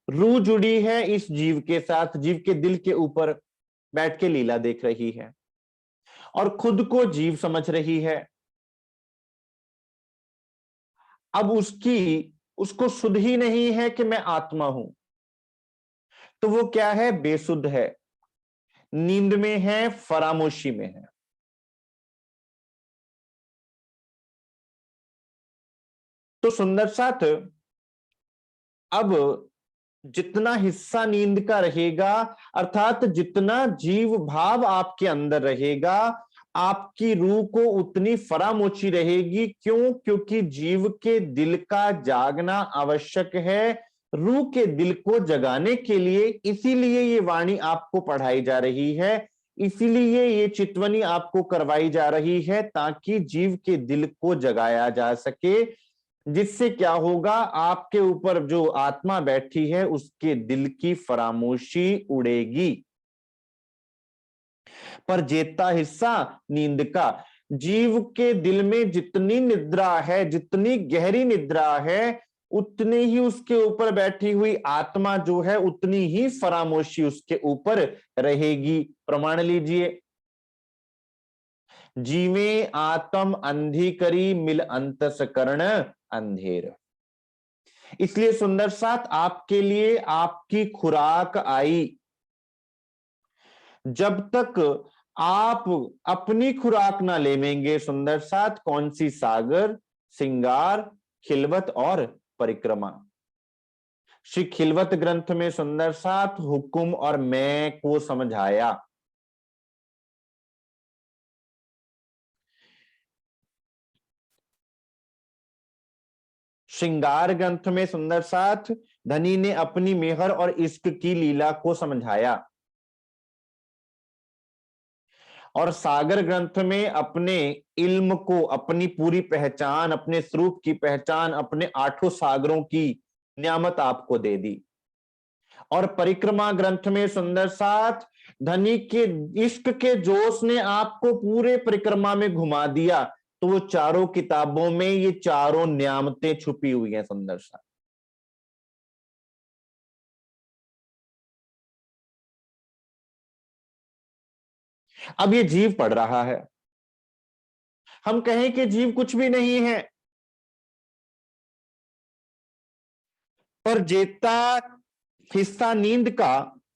Speaker 1: रूह जुड़ी है इस जीव के साथ, जीव के दिल के ऊपर बैठ के लीला देख रही है और खुद को जीव समझ रही है। अब उसको सुध ही नहीं है कि मैं आत्मा हूं, तो वो क्या है, बेसुध है, नींद में है, फरामोशी में है। तो सुंदर साथ, अब जितना हिस्सा नींद का रहेगा, अर्थात जितना जीव भाव आपके अंदर रहेगा, आपकी रूह को उतनी फरामोशी रहेगी। क्यों? क्योंकि जीव के दिल का जागना आवश्यक है रूह के दिल को जगाने के लिए। इसीलिए ये वाणी आपको पढ़ाई जा रही है, इसीलिए ये चितवनी आपको करवाई जा रही है, ताकि जीव के दिल को जगाया जा सके, जिससे क्या होगा, आपके ऊपर जो आत्मा बैठी है उसके दिल की फरामोशी उड़ेगी। पर जेता हिस्सा नींद का, जीव के दिल में जितनी निद्रा है, जितनी गहरी निद्रा है, उतनी ही उसके ऊपर बैठी हुई आत्मा जो है, उतनी ही फरामोशी उसके ऊपर रहेगी। प्रमाण लीजिए, जीवे आत्म अंधी करी मिल अंतस करण अंधेर। इसलिए सुंदर साथ, आपके लिए आपकी खुराक आई। जब तक आप अपनी खुराक ना लेवेंगे सुंदर साथ, कौन सी, सागर, सिंगार, खिलवत और परिक्रमा। श्री खिलवत ग्रंथ में सुंदर साथ हुक्म और मैं को समझाया। श्रृंगार ग्रंथ में सुंदर साथ धनी ने अपनी मेहर और इश्क की लीला को समझाया, और सागर ग्रंथ में अपने इल्म को, अपनी पूरी पहचान, अपने स्वरूप की पहचान, अपने आठों सागरों की नियामत आपको दे दी। और परिक्रमा ग्रंथ में सुंदर साथ धनी के इश्क के जोश ने आपको पूरे परिक्रमा में घुमा दिया। तो वो चारों किताबों में ये चारों नियामतें छुपी हुई हैं सुंदर साथ। अब ये जीव पढ़ रहा है, हम कहें कि जीव कुछ भी नहीं है, पर जेता हिस्सा नींद का।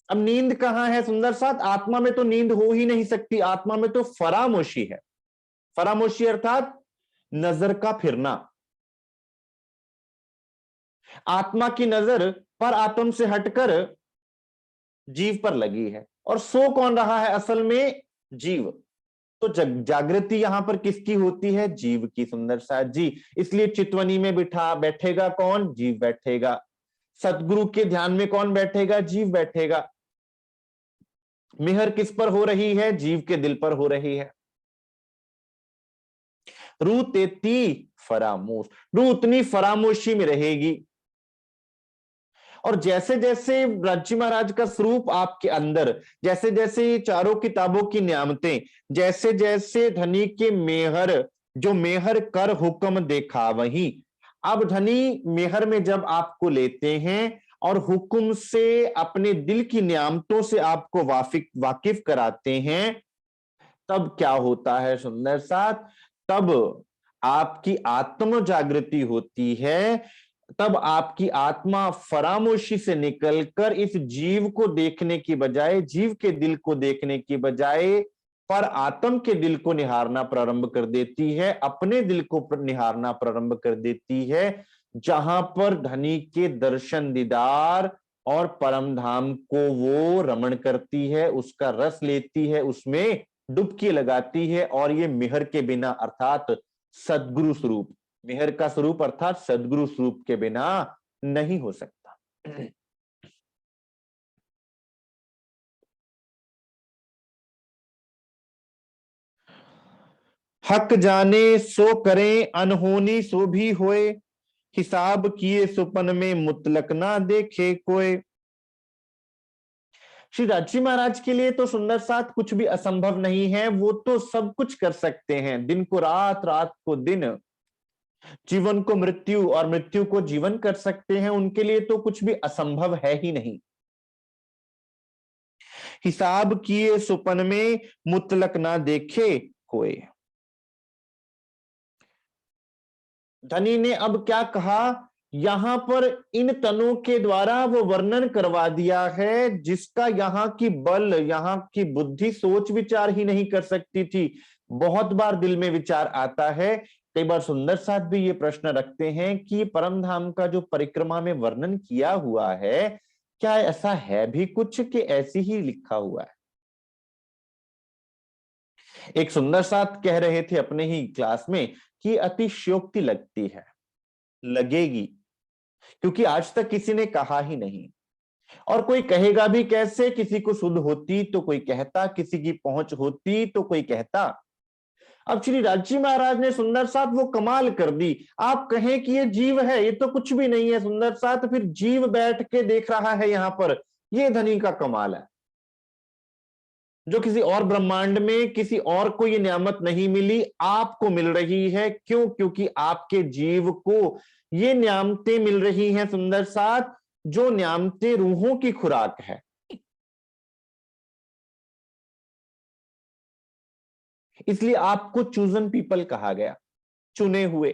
Speaker 1: अब नींद कहां है सुंदर साथ? आत्मा में तो नींद हो ही नहीं सकती, आत्मा में तो फरामोशी है। फरामोशी अर्थात नजर का फिरना। आत्मा की नजर पर आत्म से हटकर जीव पर लगी है, और सो कौन रहा है असल में? जीव। तो जागृति यहां पर किसकी होती है? जीव की सुंदर साथ जी। इसलिए चितवनी में बैठेगा कौन? जीव बैठेगा। सतगुरु के ध्यान में कौन बैठेगा? जीव बैठेगा। मिहर किस पर हो रही है? जीव के दिल पर हो रही है। रू तेती फरामोश, रू उतनी फरामोशी में रहेगी। और जैसे जैसे राज्य महाराज का स्वरूप आपके अंदर, जैसे जैसे ये चारों किताबों की नियामतें, जैसे जैसे धनी के मेहर, जो मेहर कर हुक्म देखा वही। अब धनी मेहर में जब आपको लेते हैं और हुक्म से, अपने दिल की नियामतों से आपको वाकिफ कराते हैं, तब क्या होता है सुंदर साथ? तब आपकी आत्म जागृति होती है। तब आपकी आत्मा फरामोशी से निकलकर इस जीव को देखने की बजाय, जीव के दिल को देखने की बजाय, पर आत्म के दिल को निहारना प्रारंभ कर देती है, अपने दिल को निहारना प्रारंभ कर देती है, जहां पर धनी के दर्शन दीदार और परम धाम को वो रमण करती है, उसका रस लेती है, उसमें डुबकी लगाती है। और ये मिहर के बिना, अर्थात सदगुरु स्वरूप, मेहर का स्वरूप अर्थात सदगुरु स्वरूप के बिना नहीं हो सकता। हक जाने सो करें, अनहोनी सो भी होए, हिसाब किए सुपन में मुतलक ना देखे कोई। श्री राजी महाराज के लिए तो सुंदर साथ कुछ भी असंभव नहीं है, वो तो सब कुछ कर सकते हैं, दिन को रात, रात को दिन, जीवन को मृत्यु और मृत्यु को जीवन कर सकते हैं, उनके लिए तो कुछ भी असंभव है ही नहीं। हिसाब किए सुपन में मुतलक ना देखे कोई। धनी ने अब क्या कहा, यहां पर इन तनों के द्वारा वो वर्णन करवा दिया है जिसका यहां की बल, यहां की बुद्धि सोच विचार ही नहीं कर सकती थी। बहुत बार दिल में विचार आता है, कई बार सुंदर साथ भी ये प्रश्न रखते हैं कि परम धाम का जो परिक्रमा में वर्णन किया हुआ है, क्या ऐसा है भी कुछ कि ऐसी ही लिखा हुआ है। एक सुंदर साथ कह रहे थे अपने ही क्लास में कि अतिशयोक्ति लगती है, लगेगी, क्योंकि आज तक किसी ने कहा ही नहीं, और कोई कहेगा भी कैसे। किसी को सुध होती तो कोई कहता, किसी की पहुंच होती तो कोई कहता। अब श्री राजी महाराज ने सुंदर साथ वो कमाल कर दी। आप कहें कि ये जीव है, ये तो कुछ भी नहीं है सुंदर साथ, फिर जीव बैठ के देख रहा है यहां पर, ये धनी का कमाल है। जो किसी और ब्रह्मांड में किसी और को ये नियामत नहीं मिली, आपको मिल रही है। क्यों? क्योंकि आपके जीव को ये नियामतें मिल रही हैं सुंदर साथ, जो नियामतें रूहों की खुराक है। इसलिए आपको चूजन पीपल कहा गया, चुने हुए।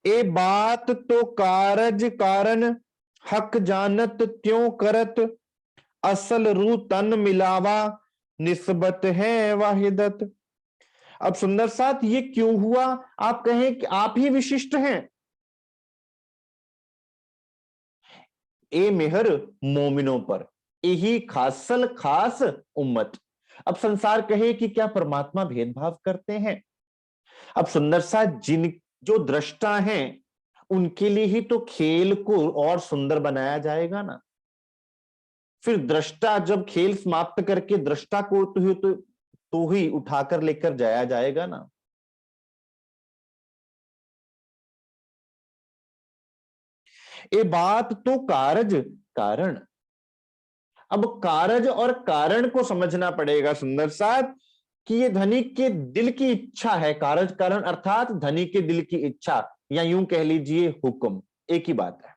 Speaker 1: ए बात तो कारज कारण हक जानत त्यों करत, असल रू तन मिलावा निस्बत है वाहिदत। अब सुंदर साथ ये क्यों हुआ? आप कहें कि आप ही विशिष्ट हैं। ए मेहर मोमिनों पर, यही खासल खास उम्मत। अब संसार कहे कि क्या परमात्मा भेदभाव करते हैं? अब सुंदर साथ जिन जो दृष्टा हैं उनके लिए ही तो खेल को और सुंदर बनाया जाएगा ना। फिर दृष्टा जब खेल समाप्त करके दृष्टा को तो ही उठाकर लेकर जाया जाएगा ना। ये बात तो कारज कारण। अब कारज और कारण को समझना पड़ेगा सुंदर साथ, कि ये धनिक के दिल की इच्छा है। कारज कारण अर्थात धनिक के दिल की इच्छा, या यूं कह लीजिए हुक्म, एक ही बात है।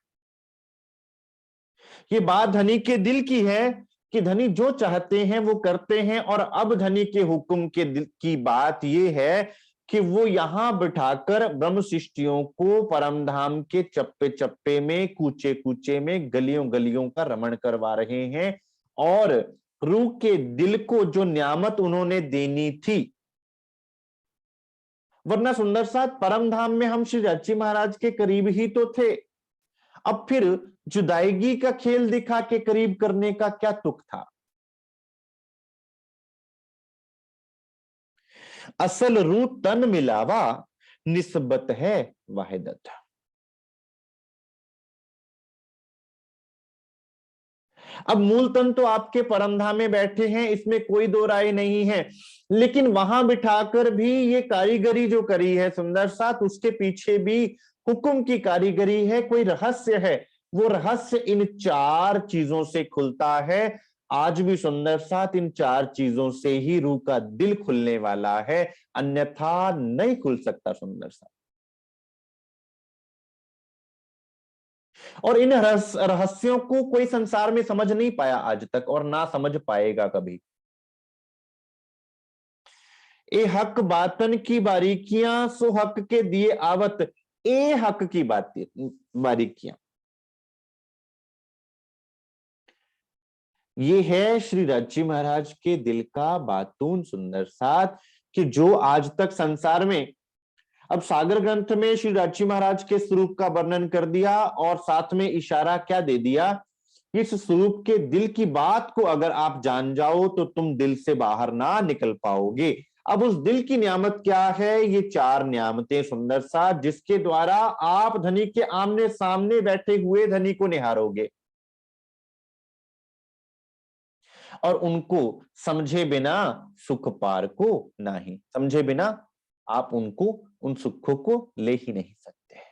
Speaker 1: ये बात धनी के दिल की है कि धनी जो चाहते हैं वो करते हैं, और अब धनी के हुक्म के दिल की बात ये है कि वो यहां बिठाकर ब्रह्म शिष्टियों को परम धाम के चप्पे चप्पे में, कूचे कूचे में, गलियों गलियों का रमण करवा रहे हैं। और रूह के दिल को जो नियामत उन्होंने देनी थी, वरना सुंदर साथ परम धाम में हम श्री राची महाराज के करीब ही तो थे। अब फिर जुदाईगी का खेल दिखा के करीब करने का क्या तुक था? असल रू तन मिलावा निस्बत है वाहिदत। अब मूल तन तो आपके परमधाम में बैठे हैं, इसमें कोई दो राय नहीं है, लेकिन वहां बिठाकर भी ये कारीगरी जो करी है सुंदर साथ, उसके पीछे भी हुक्म की कारीगरी है, कोई रहस्य है। वो रहस्य इन चार चीजों से खुलता है। आज भी सुंदर साथ इन चार चीजों से ही रूह का दिल खुलने वाला है, अन्यथा नहीं खुल सकता सुंदर साथ। और इन रहस्यों को कोई संसार में समझ नहीं पाया आज तक, और ना समझ पाएगा कभी। ए हक बातन की बारीकियां सो हक के दिए आवत, ए हक की बारीकियां। ये है श्री राजी महाराज के दिल का बातून सुंदर साथ, कि जो आज तक संसार में, अब सागर ग्रंथ में श्री राजी महाराज के स्वरूप का वर्णन कर दिया, और साथ में इशारा क्या दे दिया, इस स्वरूप के दिल की बात को अगर आप जान जाओ तो तुम दिल से बाहर ना निकल पाओगे। अब उस दिल की नियामत क्या है? ये चार नियामतें सुंदर सा, जिसके द्वारा आप धनी के आमने सामने बैठे हुए धनी को निहारोगे। और उनको समझे बिना सुख पार को नहीं, समझे बिना आप उनको उन सुखों को ले ही नहीं सकते।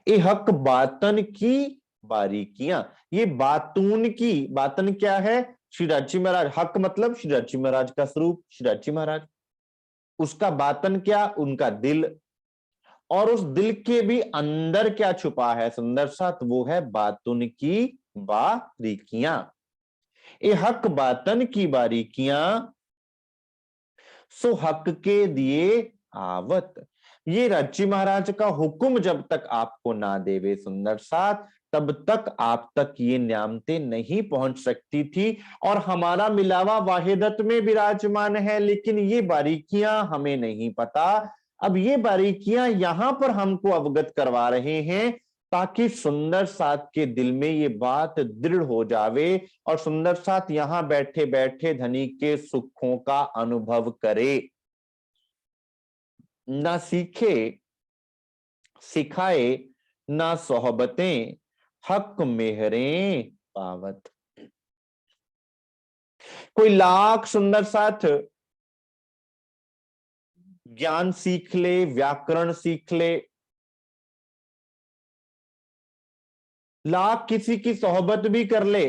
Speaker 1: ये हक बातन की बारीकियां, ये बातून की, बातन क्या है? श्री राजी महाराज। हक मतलब श्री राजी महाराज का स्वरूप, श्री राजी महाराज। उसका बातन क्या? उनका दिल। और उस दिल के भी अंदर क्या छुपा है सुंदर साथ? वो है बातुन की बारीकियां। ये हक बातन की बारीकियां सो हक के दिए आवत। ये राजी महाराज का हुक्म जब तक आपको ना देवे सुंदर साथ, तब तक आप तक ये न्यामतें नहीं पहुंच सकती थी। और हमारा मिलावा वाहिदत में विराजमान है, लेकिन ये बारीकियां हमें नहीं पता। अब ये बारीकियां यहां पर हमको अवगत करवा रहे हैं, ताकि सुंदर साथ के दिल में ये बात दृढ़ हो जावे और सुंदर साथ यहां बैठे बैठे धनी के सुखों का अनुभव करे। ना सीखे सिखाए ना सोहबतें, हक मेहरें पावत। कोई लाख सुंदर साथ ज्ञान सीख ले, व्याकरण सीख ले, लाख किसी की सोहबत भी कर ले,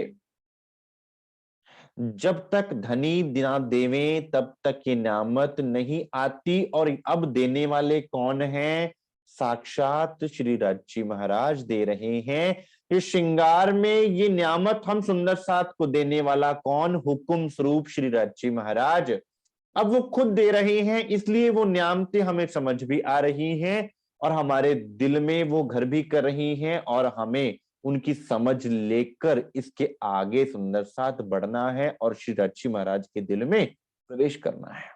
Speaker 1: जब तक धनी ना देवे तब तक ये नामत नहीं आती। और अब देने वाले कौन हैं? साक्षात श्री राजी महाराज दे रहे हैं। इस श्रृंगार में ये नियामत हम सुंदर साथ को देने वाला कौन? हुक्म स्वरूप श्री राजी महाराज। अब वो खुद दे रहे हैं, इसलिए वो नियामतें हमें समझ भी आ रही हैं और हमारे दिल में वो घर भी कर रही हैं, और हमें उनकी समझ लेकर इसके आगे सुंदर साथ बढ़ना है और श्री राजी महाराज के दिल में प्रवेश करना है।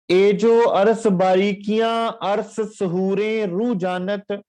Speaker 1: ए जो अरस बारीकियां अरस सहूरे रू जानत।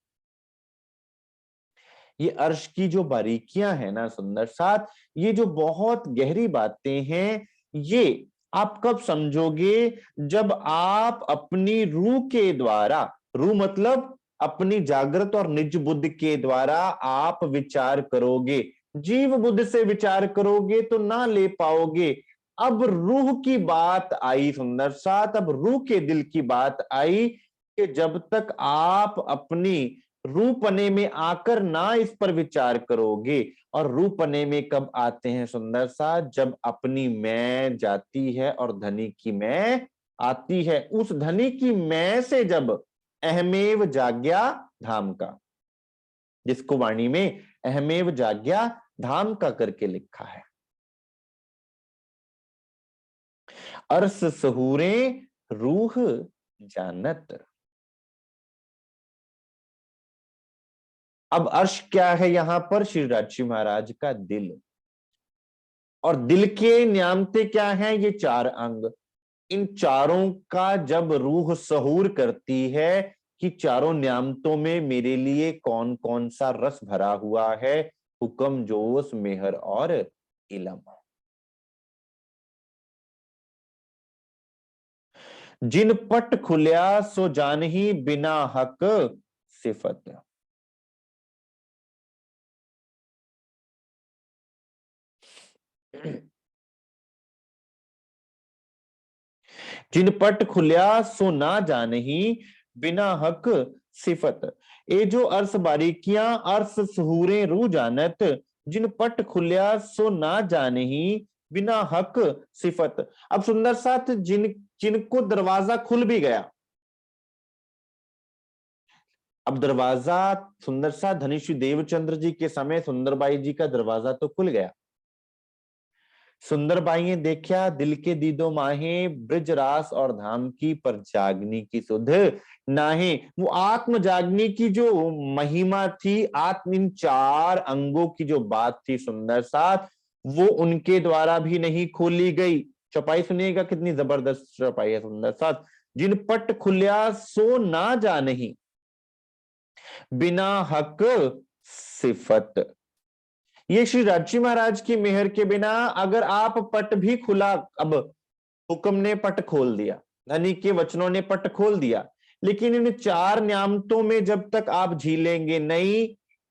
Speaker 1: ये अर्श की जो बारीकियां हैं ना सुंदर साथ, ये जो बहुत गहरी बातें हैं, ये आप कब समझोगे? जब आप अपनी रूह के द्वारा, रूह मतलब अपनी जागृत और निज बुद्धि के द्वारा आप विचार करोगे। जीव बुद्धि से विचार करोगे तो ना ले पाओगे। अब रूह की बात आई सुंदर साथ, अब रूह के दिल की बात आई कि जब तक आप अपनी रूपने में आकर ना इस पर विचार करोगे। और रूपने में कब आते हैं सुंदर सा? जब अपनी मैं जाती है और धनी की मैं आती है। उस धनी की मैं से जब अहमेव जाग्या धाम का, जिसको वाणी में अहमेव जाग्या धाम का करके लिखा है। अर्स सहूरे रूह जानत। अब अर्श क्या है यहां पर? श्री राजी महाराज का दिल। और दिल के न्यामते क्या हैं? ये चार अंग। इन चारों का जब रूह सहूर करती है कि चारों न्यामतों में मेरे लिए कौन कौन सा रस भरा हुआ है, हुक्म जोश मेहर और इलम। जिन पट खुलिया सो जानही बिना हक सिफत। जिन पट खुलिया सो ना जानही बिना हक सिफत। ये जो अर्स बारीकियां अर्स सहूरे रू जानत, जिन पट खुलिया सो ना जानही बिना हक सिफत। अब सुंदर साथ जिनको दरवाजा खुल भी गया। अब दरवाजा सुंदर सा धनीश्री देवचंद्र जी के समय सुंदरबाई जी का दरवाजा तो खुल गया। सुंदरबाई ने देखा दिल के दीदो माहे ब्रज रास और धाम की, पर जागनी की सुध नाहे। वो आत्म जागनी की जो महिमा थी, आत्म इन चार अंगों की जो बात थी सुंदर साथ, वो उनके द्वारा भी नहीं खोली गई। चौपाई सुनिएगा कितनी जबरदस्त चौपाई है सुंदर साथ। जिन पट खुलिया सो ना जानही बिना हक सिफत। ये श्री राजी महाराज की मेहर के बिना अगर आप पट भी खुला, अब हुक्म ने पट खोल दिया, धनी के वचनों ने पट खोल दिया, लेकिन इन चार न्यामतों में जब तक आप झीलेंगे नहीं,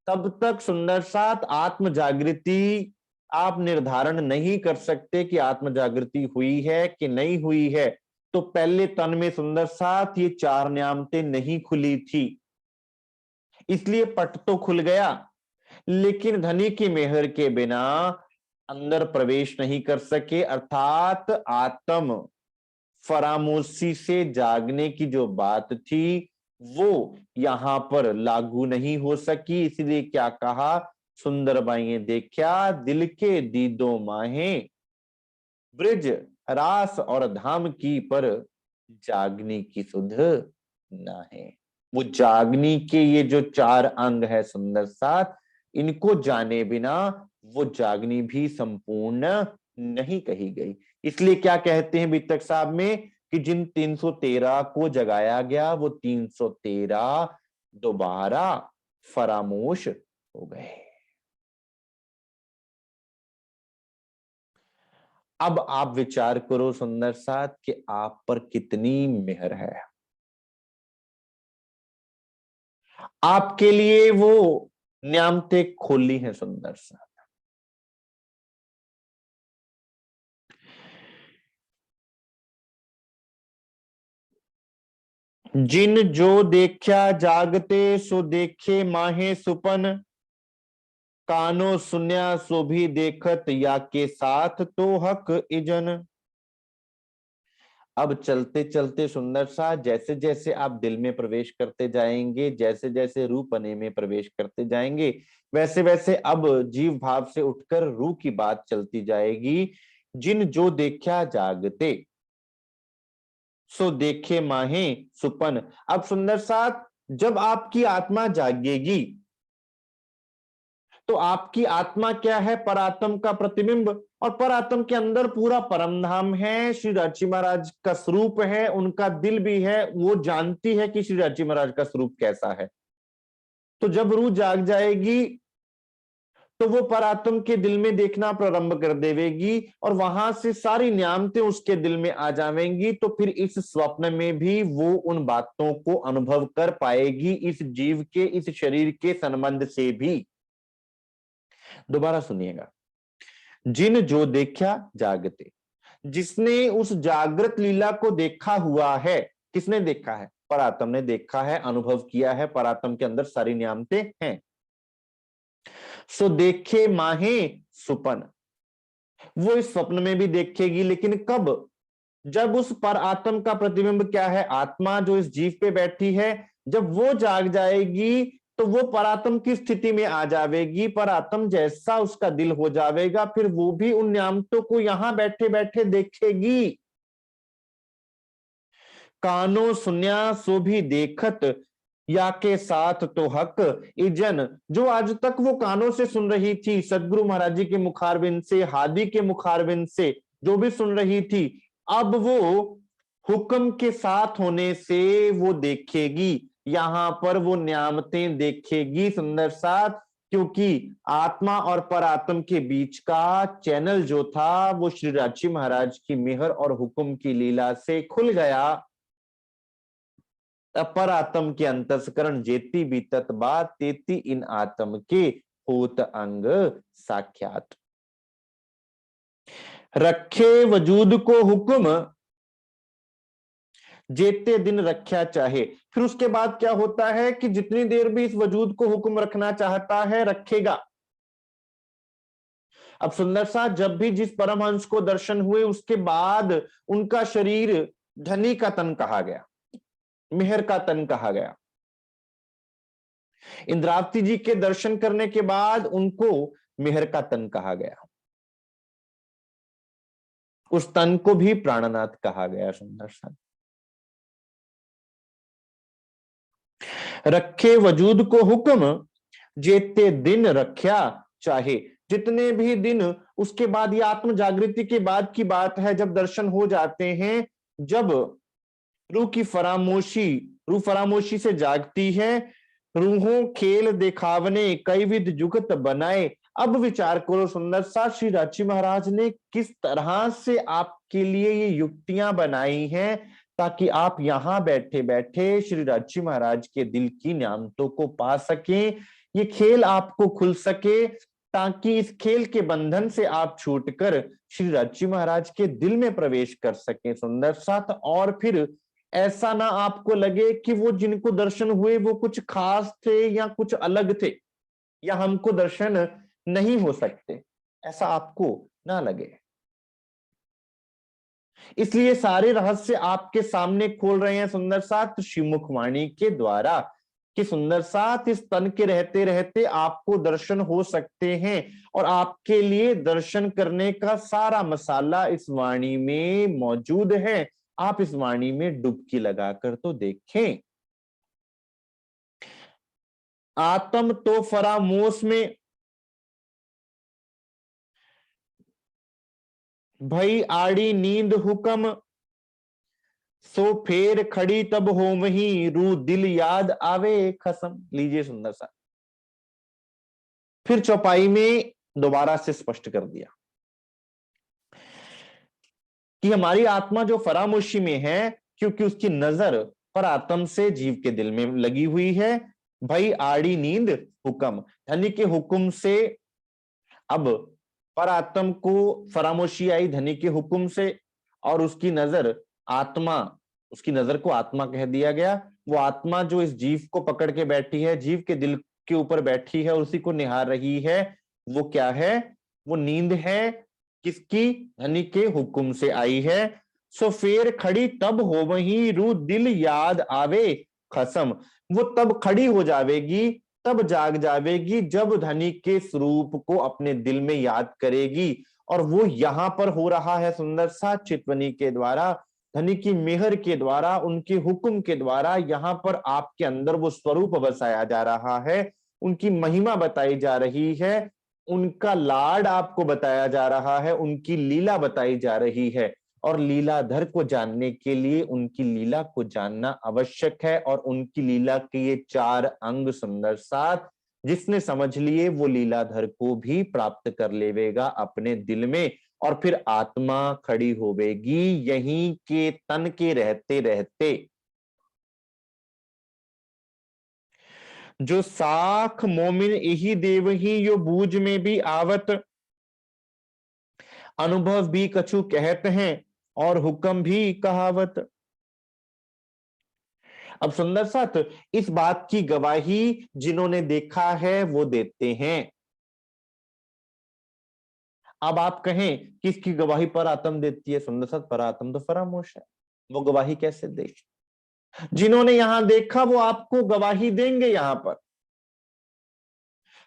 Speaker 1: तब तक सुंदर साथ आत्म जागृति आप निर्धारण नहीं कर सकते कि आत्म जागृति हुई है कि नहीं हुई है। तो पहले तन में सुंदर साथ ये चार न्यामतें नहीं खुली थी, इसलिए पट तो खुल गया, लेकिन धनी की मेहर के बिना अंदर प्रवेश नहीं कर सके। अर्थात आत्म फरामोशी से जागने की जो बात थी वो यहां पर लागू नहीं हो सकी। इसलिए क्या कहा, सुंदरबाई देखा दिल के दीदो माहे, ब्रिज रास और धाम की पर जागनी की सुध ना है। वो जागनी के ये जो चार अंग है सुंदर साथ, इनको जाने बिना वो जागनी भी संपूर्ण नहीं कही गई। इसलिए क्या कहते हैं वितरक साहब में कि जिन 313 को जगाया गया वो 313 दोबारा फरामोश हो गए। अब आप विचार करो सुंदर साथ कि आप पर कितनी मेहर है। आपके लिए वो न्यामतें खोली हैं सुंदर साथ। जिन जो देखा जागते सो देखे माहे सुपन, कानो सुन्या सो भी देखत या के साथ तो हक इजन। अब चलते चलते सुंदर सा जैसे जैसे आप दिल में प्रवेश करते जाएंगे, जैसे जैसे रूपने में प्रवेश करते जाएंगे, वैसे वैसे अब जीव भाव से उठकर रूह की बात चलती जाएगी। जिन जो देखा जागते सो देखे माहे सुपन। अब सुंदर साथ जब आपकी आत्मा जागेगी तो आपकी आत्मा क्या है, परात्म का प्रतिबिंब, और परात्म के अंदर पूरा परम धाम है, श्री राची महाराज का स्वरूप है, उनका दिल भी है, वो जानती है कि श्री राची महाराज का स्वरूप कैसा है। तो जब रूह जाग जाएगी तो वो परात्म के दिल में देखना प्रारंभ कर देवेगी और वहां से सारी न्यामतें उसके दिल में आ जाएंगी। तो फिर इस स्वप्न में भी वो उन बातों को अनुभव कर पाएगी, इस जीव के इस शरीर के संबंध से भी। दोबारा सुनिएगा, जिन जो देखा जागते, जिसने उस जागृत लीला को देखा हुआ है, किसने देखा है, परात्म ने देखा है, अनुभव किया है, परात्म के अंदर सारी न्यामतें हैं। सो देखे माहे सुपन, वो इस स्वप्न में भी देखेगी, लेकिन कब, जब उस पर आत्म का प्रतिबिंब क्या है, आत्मा जो इस जीव पे बैठी है, जब वो जाग जाएगी तो वो परात्म की स्थिति में आ जाएगी, परात्म जैसा उसका दिल हो जाएगा, फिर वो भी उन नियामतों को यहां बैठे बैठे देखेगी। कानो सुन्या सो भी देखत या के साथ तो हक इजन। जो आज तक वो कानों से सुन रही थी, सदगुरु महाराज जी के मुखारबिंद से, हादी के मुखारबिंद से जो भी सुन रही थी, अब वो हुक्म के साथ होने से वो देखेगी, यहां पर वो न्यामतें देखेगी सुंदर साथ, क्योंकि आत्मा और परात्म के बीच का चैनल जो था वो श्री राची महाराज की मेहर और हुक्म की लीला से खुल गया। अपर आत्म के अंतस्करण जेती बीतत बात तेती इन आत्म के होत अंग साख्यात। रखे वजूद को हुक्म जेते दिन रख्या चाहे। फिर उसके बाद क्या होता है कि जितनी देर भी इस वजूद को हुक्म रखना चाहता है रखेगा। अब सुंदर सा जब भी जिस परमहंस को दर्शन हुए उसके बाद उनका शरीर धनी का तन कहा गया, मेहर का तन कहा गया। इंद्रावती जी के दर्शन करने के बाद उनको मेहर का तन कहा गया, उस तन को भी प्राणनाथ कहा गया। सुंदर सा रखे वजूद को हुक्म जेते दिन रख्या चाहे। जितने भी दिन उसके बाद, ये आत्म जागृति के बाद की बात है, जब दर्शन हो जाते हैं, जब रूह की फरामोशी, रूह फरामोशी से जागती है, रूहों खेल दिखावने कई विध जुगत बनाए। अब विचार करो सुंदर सा, श्री राची महाराज ने किस तरह से आपके लिए ये युक्तियां बनाई हैं ताकि आप यहां बैठे बैठे श्री राची महाराज के दिल की न्यामतों को पा सकें। ये खेल आपको खुल सके, ताकि इस खेल के बंधन से आप छूटकर श्री राजी महाराज के दिल में प्रवेश कर सके सुंदर साथ। और फिर ऐसा ना आपको लगे कि वो जिनको दर्शन हुए वो कुछ खास थे या कुछ अलग थे, या हमको दर्शन नहीं हो सकते, ऐसा आपको ना लगे। इसलिए सारे रहस्य आपके सामने खोल रहे हैं सुंदर साथ श्रीमुखवाणी के द्वारा, कि सुंदर साथ इस तन के रहते रहते आपको दर्शन हो सकते हैं, और आपके लिए दर्शन करने का सारा मसाला इस वाणी में मौजूद है। आप इस वाणी में डुबकी लगाकर तो देखें। आत्म तो फरामोश में भई आड़ी नींद हुक्म, सो फेर खड़ी तब हो वहीं रू दिल याद आवे खसम। लीजिए सुंदर सा, फिर चौपाई में दोबारा से स्पष्ट कर दिया कि हमारी आत्मा जो फरामोशी में है, क्योंकि उसकी नजर पर आत्म से जीव के दिल में लगी हुई है। भाई आड़ी नींद हुक्म, धनी के हुक्म से अब पर आत्म को फरामोशी आई धनी के हुक्म से, और उसकी नजर आत्मा, उसकी नजर को आत्मा कह दिया गया। वो आत्मा जो इस जीव को पकड़ के बैठी है, जीव के दिल के ऊपर बैठी है, उसी को निहार रही है, वो क्या है? वो नींद है। किसकी? धनी के हुक्म से आई है। सो फेर खड़ी तब हो वही रू दिल याद आवे खसम, वो तब खड़ी हो जावेगी, तब जाग जावेगी जब धनी के स्वरूप को अपने दिल में याद करेगी। और वो यहां पर हो रहा है सुंदर सा चितवनी के द्वारा, धनी की मेहर के द्वारा, उनके हुक्म के द्वारा यहां पर आपके अंदर वो स्वरूप बसाया जा रहा है, उनकी महिमा बताई जा रही है, उनका लाड आपको बताया जा रहा है, उनकी लीला बताई जा रही है। और लीलाधर को जानने के लिए उनकी लीला को जानना आवश्यक है। और उनकी लीला के ये 4 अंग सुंदर साथ जिसने समझ लिए, वो लीलाधर को भी प्राप्त कर लेवेगा अपने दिल में। और फिर आत्मा खड़ी होवेगी यहीं के तन के रहते रहते। जो साख मोमिन यही देव ही यो बूझ में भी आवत, अनुभव भी कछु कहते हैं और हुक्म भी कहावत। अब सुंदर साथ इस बात की गवाही जिन्होंने देखा है वो देते हैं। अब आप कहें किसकी गवाही पर आत्म देती है? सुंदर साथ पर आत्म तो फरामोश है, वो गवाही कैसे दे? जिन्होंने यहां देखा वो आपको गवाही देंगे। यहां पर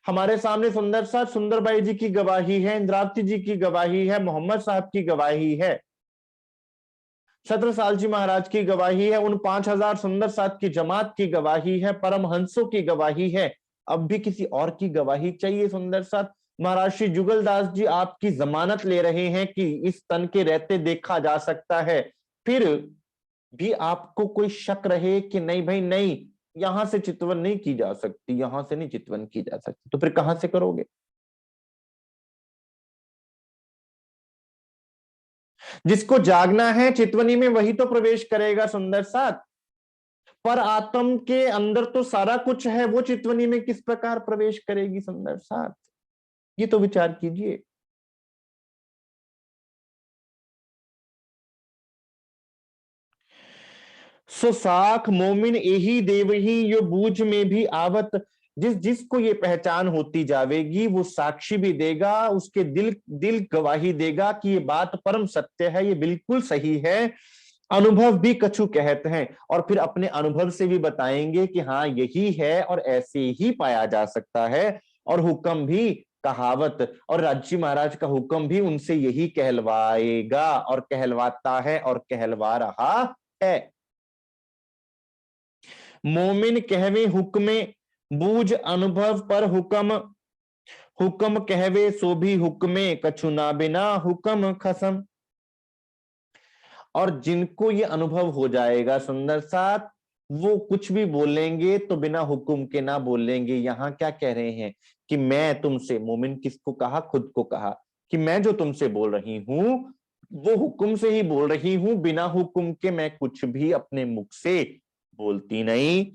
Speaker 1: हमारे सामने सुंदर साथ सुंदरबाई जी की गवाही है, इंद्रावती जी की गवाही है, मोहम्मद साहब की गवाही है, छत्रसाल जी महाराज की गवाही है, उन 5000 सुंदर साथ की जमात की गवाही है, परमहंसों की गवाही है। अब भी किसी और की गवाही चाहिए सुंदर साथ? महाराज श्री जुगलदास जी आपकी जमानत ले रहे हैं कि इस तन के रहते देखा जा सकता है, फिर भी आपको कोई शक रहे कि नहीं भाई नहीं, यहां से चितवन नहीं की जा सकती, यहां से नहीं चितवन की जा सकती, तो फिर कहां से करोगे? जिसको जागना है चितवनी में वही तो प्रवेश करेगा सुंदर साथ। पर आत्म के अंदर तो सारा कुछ है, वो चितवनी में किस प्रकार प्रवेश करेगी सुंदर साथ? ये तो विचार कीजिए। सो साख मोमिन यही देव ही यो बूझ में भी आवत, जिस जिसको ये पहचान होती जावेगी वो साक्षी भी देगा, उसके दिल दिल गवाही देगा कि ये बात परम सत्य है, ये बिल्कुल सही है। अनुभव भी कछु कहते हैं, और फिर अपने अनुभव से भी बताएंगे कि हाँ यही है और ऐसे ही पाया जा सकता है। और हुक्म भी कहावत, और राजी महाराज का हुक्म भी उनसे यही कहलवाएगा और कहलवाता है और कहलवा रहा है। मोमिन कहवे हुक्मे बूझ अनुभव पर हुक्म, हुक्म कहवे सो भी हुक्मे कछु ना बिना हुक्म खसम। और जिनको ये अनुभव हो जाएगा सुंदर साथ, वो कुछ भी बोलेंगे तो बिना हुक्म के ना बोलेंगे। यहां क्या कह रहे हैं कि मैं तुमसे, मोमिन किसको कहा? खुद को कहा कि मैं जो तुमसे बोल रही हूं वो हुक्म से ही बोल रही हूं, बिना हुक्म के मैं कुछ भी अपने मुख से बोलती नहीं।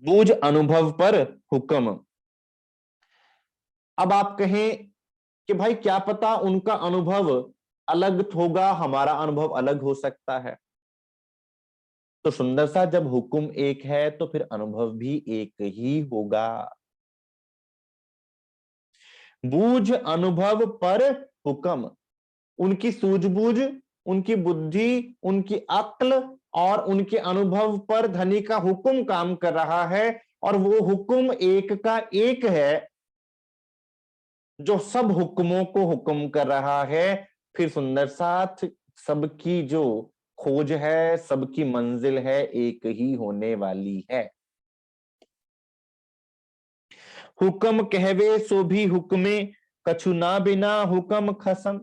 Speaker 1: बूझ अनुभव पर हुक्म, अब आप कहें कि भाई क्या पता उनका अनुभव अलग होगा, हमारा अनुभव अलग हो सकता है। तो सुंदर सा, जब हुक्म एक है तो फिर अनुभव भी एक ही होगा। बूझ अनुभव पर हुक्म, उनकी सूझबूझ, उनकी बुद्धि, उनकी अक्ल और उनके अनुभव पर धनी का हुक्म काम कर रहा है, और वो हुक्म एक का एक है जो सब हुक्मों को हुक्म कर रहा है। फिर सुंदर साथ, सबकी जो खोज है, सबकी मंजिल है, एक ही होने वाली है। हुक्म कहवे सो भी हुक्मे, कछु ना बिना हुक्म खसम।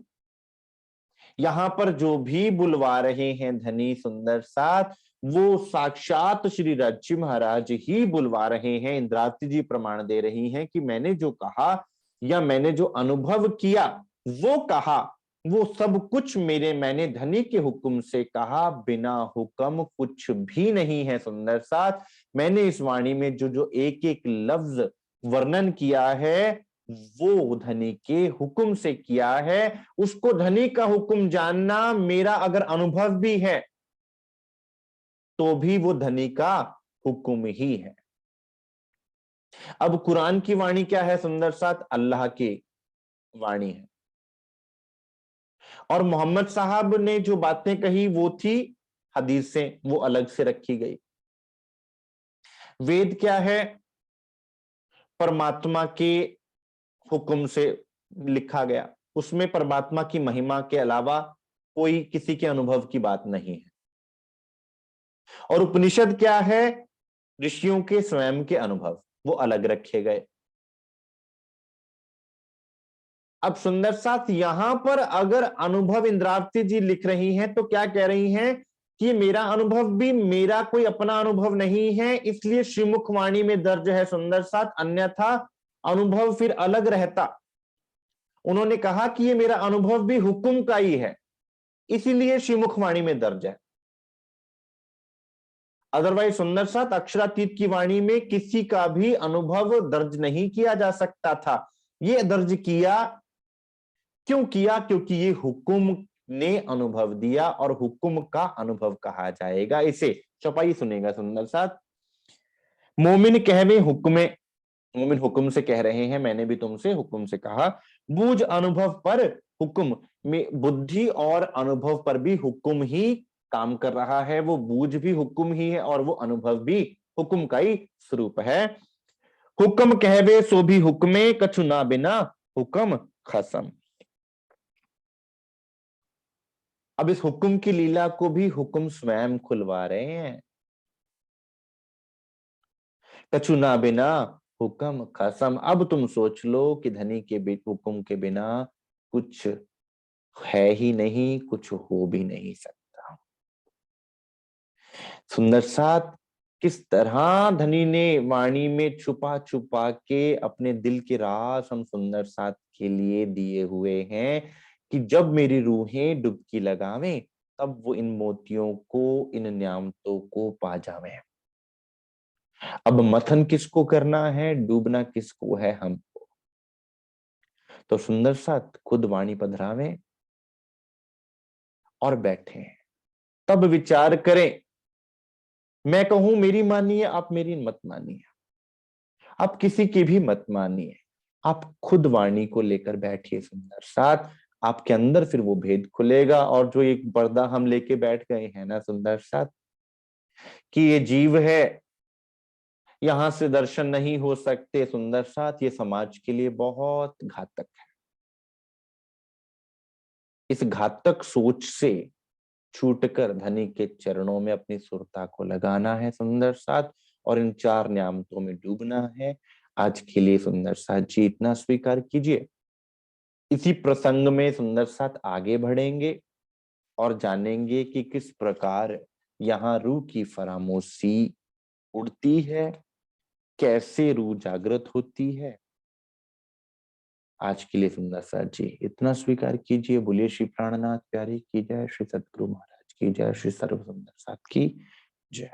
Speaker 1: यहां पर जो भी बुलवा रहे हैं धनी सुंदर साथ, वो साक्षात श्री रज्जी महाराज ही बुलवा रहे हैं। इंद्रावती जी प्रमाण दे रही हैं कि मैंने जो कहा या मैंने जो अनुभव किया, वो कहा, वो सब कुछ मैंने धनी के हुक्म से कहा, बिना हुक्म कुछ भी नहीं है। सुंदर साथ, मैंने इस वाणी में जो जो एक एक लफ्ज वर्णन किया है, वो धनी के हुक्म से किया है। उसको धनी का हुक्म जानना मेरा अगर अनुभव भी है, तो भी वो धनी का हुक्म ही है। अब कुरान की वाणी क्या है सुंदर साथ? अल्लाह की वाणी है। और मोहम्मद साहब ने जो बातें कही वो थी हदीस से, वो अलग से रखी गई। वेद क्या है? परमात्मा के हुक्म से लिखा गया, उसमें परमात्मा की महिमा के अलावा कोई किसी के अनुभव की बात नहीं है। और उपनिषद क्या है? ऋषियों के स्वयं के अनुभव, वो अलग रखे गए। अब सुंदर साथ, यहां पर अगर अनुभव इंद्रावती जी लिख रही हैं तो क्या कह रही हैं कि मेरा अनुभव भी मेरा कोई अपना अनुभव नहीं है, इसलिए श्रीमुख वाणी में दर्ज है सुंदर साथ, अन्यथा अनुभव फिर अलग रहता। उन्होंने कहा कि ये मेरा अनुभव भी हुक्म का ही है, इसीलिए श्रीमुख वाणी में दर्ज है। अदरवाइज सुंदर साथ, अक्षरातीत की वाणी में किसी का भी अनुभव दर्ज नहीं किया जा सकता था। ये दर्ज किया, क्यों किया? क्योंकि ये हुक्म ने अनुभव दिया, और हुक्म का अनुभव कहा जाएगा इसे। चौपाई सुनेगा सुंदर साथ। मोमिन कहवे हुक्मे, मोमिन हुक्म से कह रहे हैं, मैंने भी तुमसे हुक्म से कहा। बूझ अनुभव पर हुक्म में, बुद्धि और अनुभव पर भी हुक्म ही काम कर रहा है। वो बूझ भी हुक्म ही है और वो अनुभव भी हुक्म का ही स्वरूप है। हुक्म कहवे सो भी हुक्मे, कछु ना बिना हुक्म खसम। अब इस हुक्म की लीला को भी हुक्म स्वयं खुलवा रहे हैं। कछु ना बिना हुक्म खसम। अब तुम सोच लो कि धनी के हुक्म के बिना कुछ है ही नहीं, कुछ हो भी नहीं सकता। सुंदर साथ, किस तरह धनी ने वाणी में छुपा छुपा के अपने दिल के राज हम सुंदर साथ के लिए दिए हुए हैं कि जब मेरी रूहें डुबकी लगावें, तब वो इन मोतियों को, इन न्यामतों को पा जावें। अब मथन किसको करना है, डूबना किसको है? हमको। तो सुंदर साथ खुद वाणी पधरावें और बैठे, तब विचार करें। मैं कहूं मेरी मानिए, आप मेरी मत मानिए, आप किसी की भी मत मानिए, आप खुद वाणी को लेकर बैठिए सुंदर साथ। आपके अंदर फिर वो भेद खुलेगा। और जो एक पर्दा हम लेके बैठ गए हैं ना सुंदर साथ, कि ये जीव है, यहां से दर्शन नहीं हो सकते, सुंदर साथ ये समाज के लिए बहुत घातक है। इस घातक सोच से छूटकर धनी के चरणों में अपनी सुरता को लगाना है सुंदर साथ, और इन चार नियामतों में डूबना है। आज के लिए सुंदर साथ जी इतना स्वीकार कीजिए। इसी प्रसंग में सुंदर साथ आगे बढ़ेंगे और जानेंगे कि किस प्रकार यहाँ रूह की फरामोशी उड़ती है, कैसे रूह जागृत होती है। आज के लिए सुंदर साथ जी इतना स्वीकार कीजिए। बोलिए श्री प्राणनाथ प्यारे की जय, श्री सतगुरु महाराज की जय, श्री सर्व सुंदर साथ की जय।